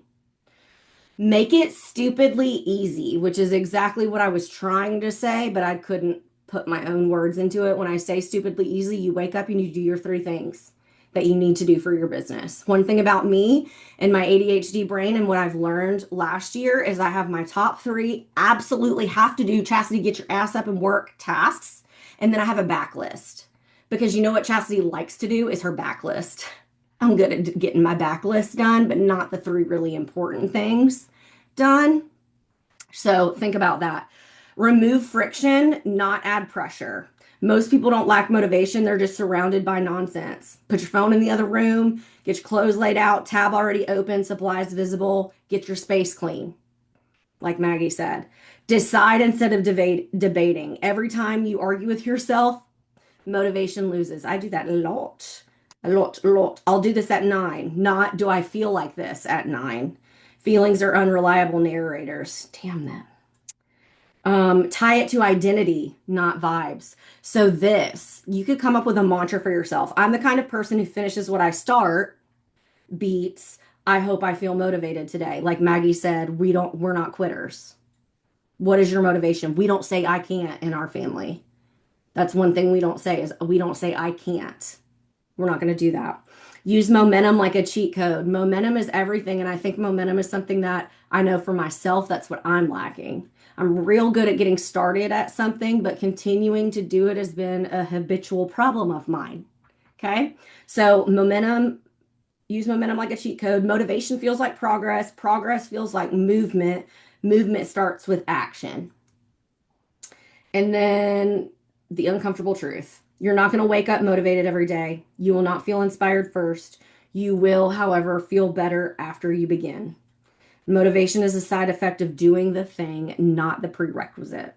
Make it stupidly easy, which is exactly what I was trying to say, but I couldn't put my own words into it. When I say stupidly easy, you wake up and you do your 3 things that you need to do for your business. One thing about me and my ADHD brain and what I've learned last year is I have my top 3 absolutely have to do Chasity, get your ass up and work tasks. And then I have a backlist, because you know what Chasity likes to do is her backlist. I'm good at getting my backlist done, but not the 3 really important things done. So think about that. Remove friction, not add pressure. Most people don't lack motivation. They're just surrounded by nonsense. Put your phone in the other room, get your clothes laid out, tab already open, supplies visible, get your space clean. Like Maggie said, decide instead of debating. Every time you argue with yourself, motivation loses. I do that a lot. A lot. I'll do this at 9. Not do I feel like this at 9. Feelings are unreliable narrators. Damn that. Tie it to identity, not vibes. So this, you could come up with a mantra for yourself. I'm the kind of person who finishes what I start, beats, I hope I feel motivated today. Like Maggie said, we're not quitters. What is your motivation? We don't say I can't in our family. That's one thing we don't say is we don't say I can't. We're not going to do that. Use momentum like a cheat code. Momentum is everything. And I think momentum is something that I know for myself, that's what I'm lacking. I'm real good at getting started at something, but continuing to do it has been a habitual problem of mine. Okay. So momentum, use momentum like a cheat code. Motivation feels like progress. Progress feels like movement. Movement starts with action. And then the uncomfortable truth. You're not going to wake up motivated every day. You will not feel inspired first. You will, however, feel better after you begin. Motivation is a side effect of doing the thing, not the prerequisite.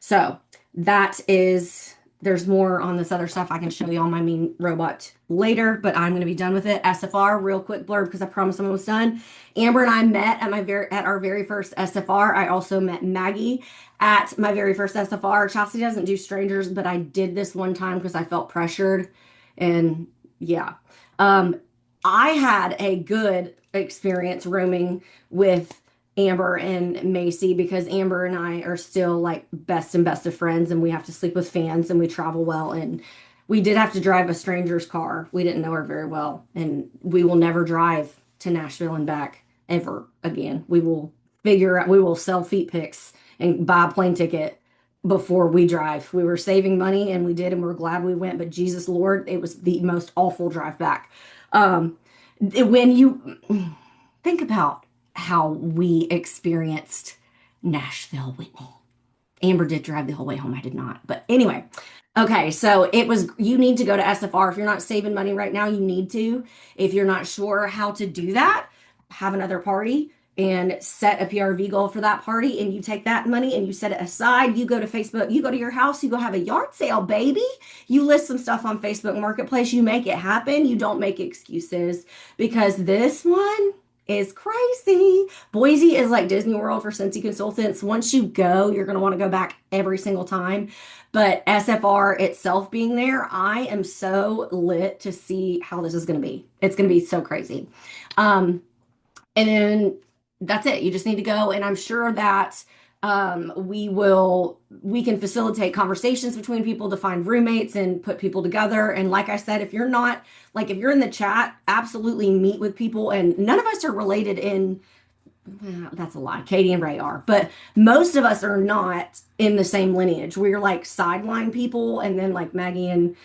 So there's more on this other stuff. I can show you on my mean robot later, but I'm going to be done with it. SFR, real quick blurb because I promised I'm almost done. Amber and I met at our very first SFR. I also met Maggie at my very first SFR. Chasity doesn't do strangers, but I did this one time because I felt pressured. And yeah, I had a good experience rooming with Amber and Macy because Amber and I are still like best of friends, and we have to sleep with fans and we travel well, and we did have to drive a stranger's car. We didn't know her very well, and we will never drive to Nashville and back ever again. We will sell feet pics and buy a plane ticket before we drive. We were saving money and we did, and we're glad we went, but Jesus Lord, it was the most awful drive back. When you think about how we experienced Nashville, Whitney. Amber did drive the whole way home. I did not. But anyway, okay. So you need to go to SFR. If you're not saving money right now, you need to. If you're not sure how to do that, have another party and set a PRV goal for that party. And you take that money and you set it aside. You go to Facebook, you go to your house, you go have a yard sale, baby. You list some stuff on Facebook Marketplace. You make it happen. You don't make excuses, because this one is crazy. Boise is like Disney World for Scentsy consultants. Once you go, you're going to want to go back every single time. But SFR itself being there, I am so lit to see how this is going to be. It's going to be so crazy. And then that's it. You just need to go. And I'm sure that we can facilitate conversations between people to find roommates and put people together. And like I said, if you're in the chat, absolutely meet with people. And none of us are related that's a lie. Katie and Ray are, but most of us are not in the same lineage. We're like sideline people. And then like Maggie and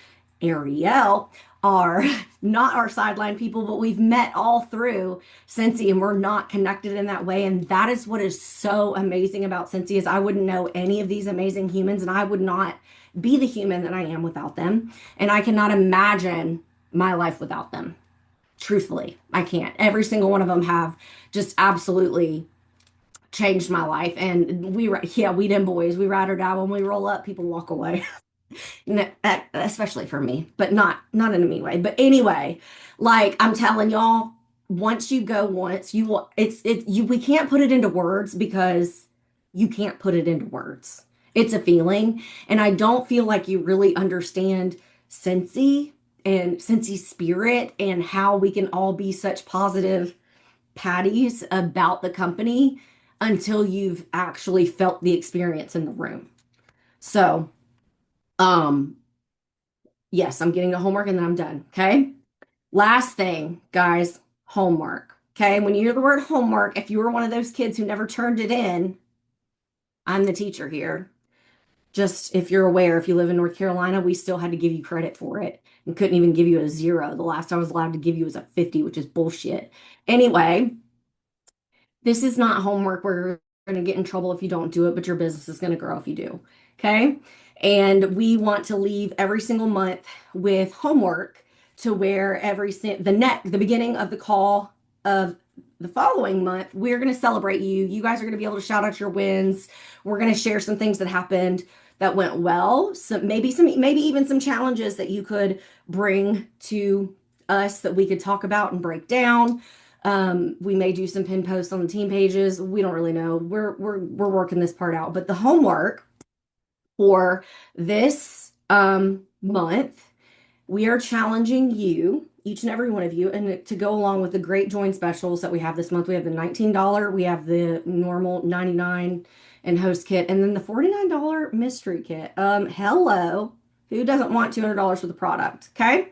Arielle are not our sideline people, but we've met all through Scentsy, and we're not connected in that way. And that is what is so amazing about Scentsy, is I wouldn't know any of these amazing humans, and I would not be the human that I am without them. And I cannot imagine my life without them. Truthfully, I can't. Every single one of them have just absolutely changed my life. And we them boys, we ride or die. When we roll up, people walk away. Especially for me, but not in a mean way. But anyway, like I'm telling y'all, once you go once, you will, we can't put it into words, because you can't put it into words. It's a feeling. And I don't feel like you really understand Scentsy and Scentsy spirit and how we can all be such positive patties about the company until you've actually felt the experience in the room. So, yes, I'm getting to homework and then I'm done. Okay. Last thing, guys, homework. Okay. When you hear the word homework, if you were one of those kids who never turned it in, I'm the teacher here. Just if you're aware, if you live in North Carolina, we still had to give you credit for it and couldn't even give you a 0. The last I was allowed to give you was a 50, which is bullshit. Anyway, this is not homework where you're going to get in trouble if you don't do it, but your business is going to grow if you do. Okay. And we want to leave every single month with homework to where the beginning of the call of the following month, we're going to celebrate you. You guys are going to be able to shout out your wins. We're going to share some things that happened that went well. So maybe even some challenges that you could bring to us that we could talk about and break down. We may do some pin posts on the team pages. We don't really know. We're working this part out. But the homework for this month, we are challenging you, each and every one of you, and to go along with the great join specials that we have this month. We have the $19, we have the normal $99 and host kit, and then the $49 mystery kit. Hello, who doesn't want $200 for the product? Okay.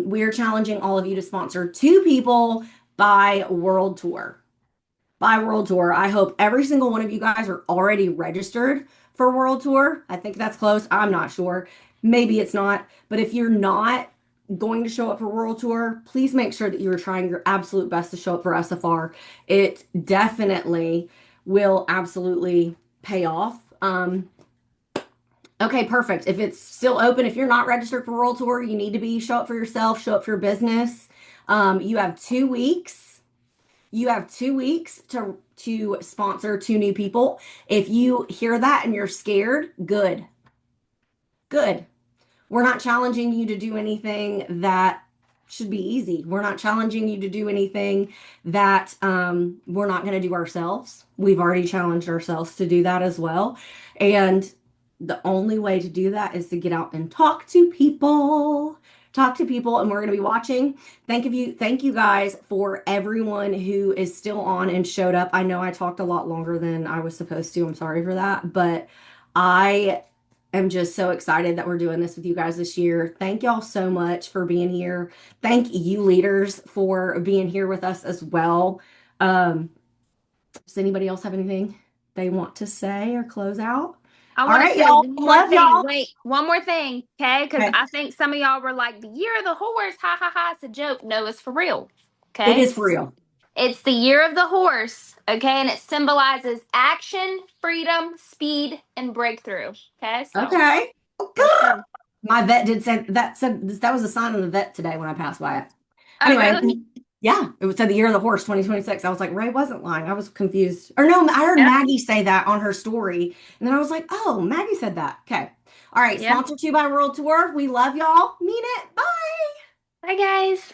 We are challenging all of you to sponsor 2 people by World Tour. By World Tour. I hope every single one of you guys are already registered for World Tour. I think that's close. I'm not sure. Maybe it's not. But if you're not going to show up for World Tour, please make sure that you are trying your absolute best to show up for SFR. It definitely will absolutely pay off. Okay, perfect. If it's still open, if you're not registered for World Tour, you need to be. Show up for yourself, show up for your business. You have 2 weeks. You have 2 weeks to sponsor 2 new people. If you hear that and you're scared, good. Good. We're not challenging you to do anything that should be easy. We're not challenging you to do anything that we're not going to do ourselves. We've already challenged ourselves to do that as well. And the only way to do that is to get out and talk to people. Talk to people, and we're going to be watching. Thank you guys for everyone who is still on and showed up. I know I talked a lot longer than I was supposed to. I'm sorry for that, but I am just so excited that we're doing this with you guys this year. Thank y'all so much for being here. Thank you leaders for being here with us as well. Does anybody else have anything they want to say or close out? I want to say y'all. one more Love thing. y'all. Wait, one more thing, okay? Because Okay. I think some of y'all were like, the year of the horse, ha ha ha, it's a joke. No, it's for real, It okay? is for real. It's the year of the horse, okay? And it symbolizes action, freedom, speed, and breakthrough, okay? So, Okay. let's go. My vet did say that was a sign of the vet today when I passed by it. Oh, Anyway, really? yeah, it said the year of the horse 2026. I was like, Ray wasn't lying. I was confused. Or no, I heard Yep. Maggie say that on her story. And then I was like, oh, Maggie said that. Okay. All right. Yep. Sponsored to by World Tour. We love y'all. Mean it. Bye. Bye, guys.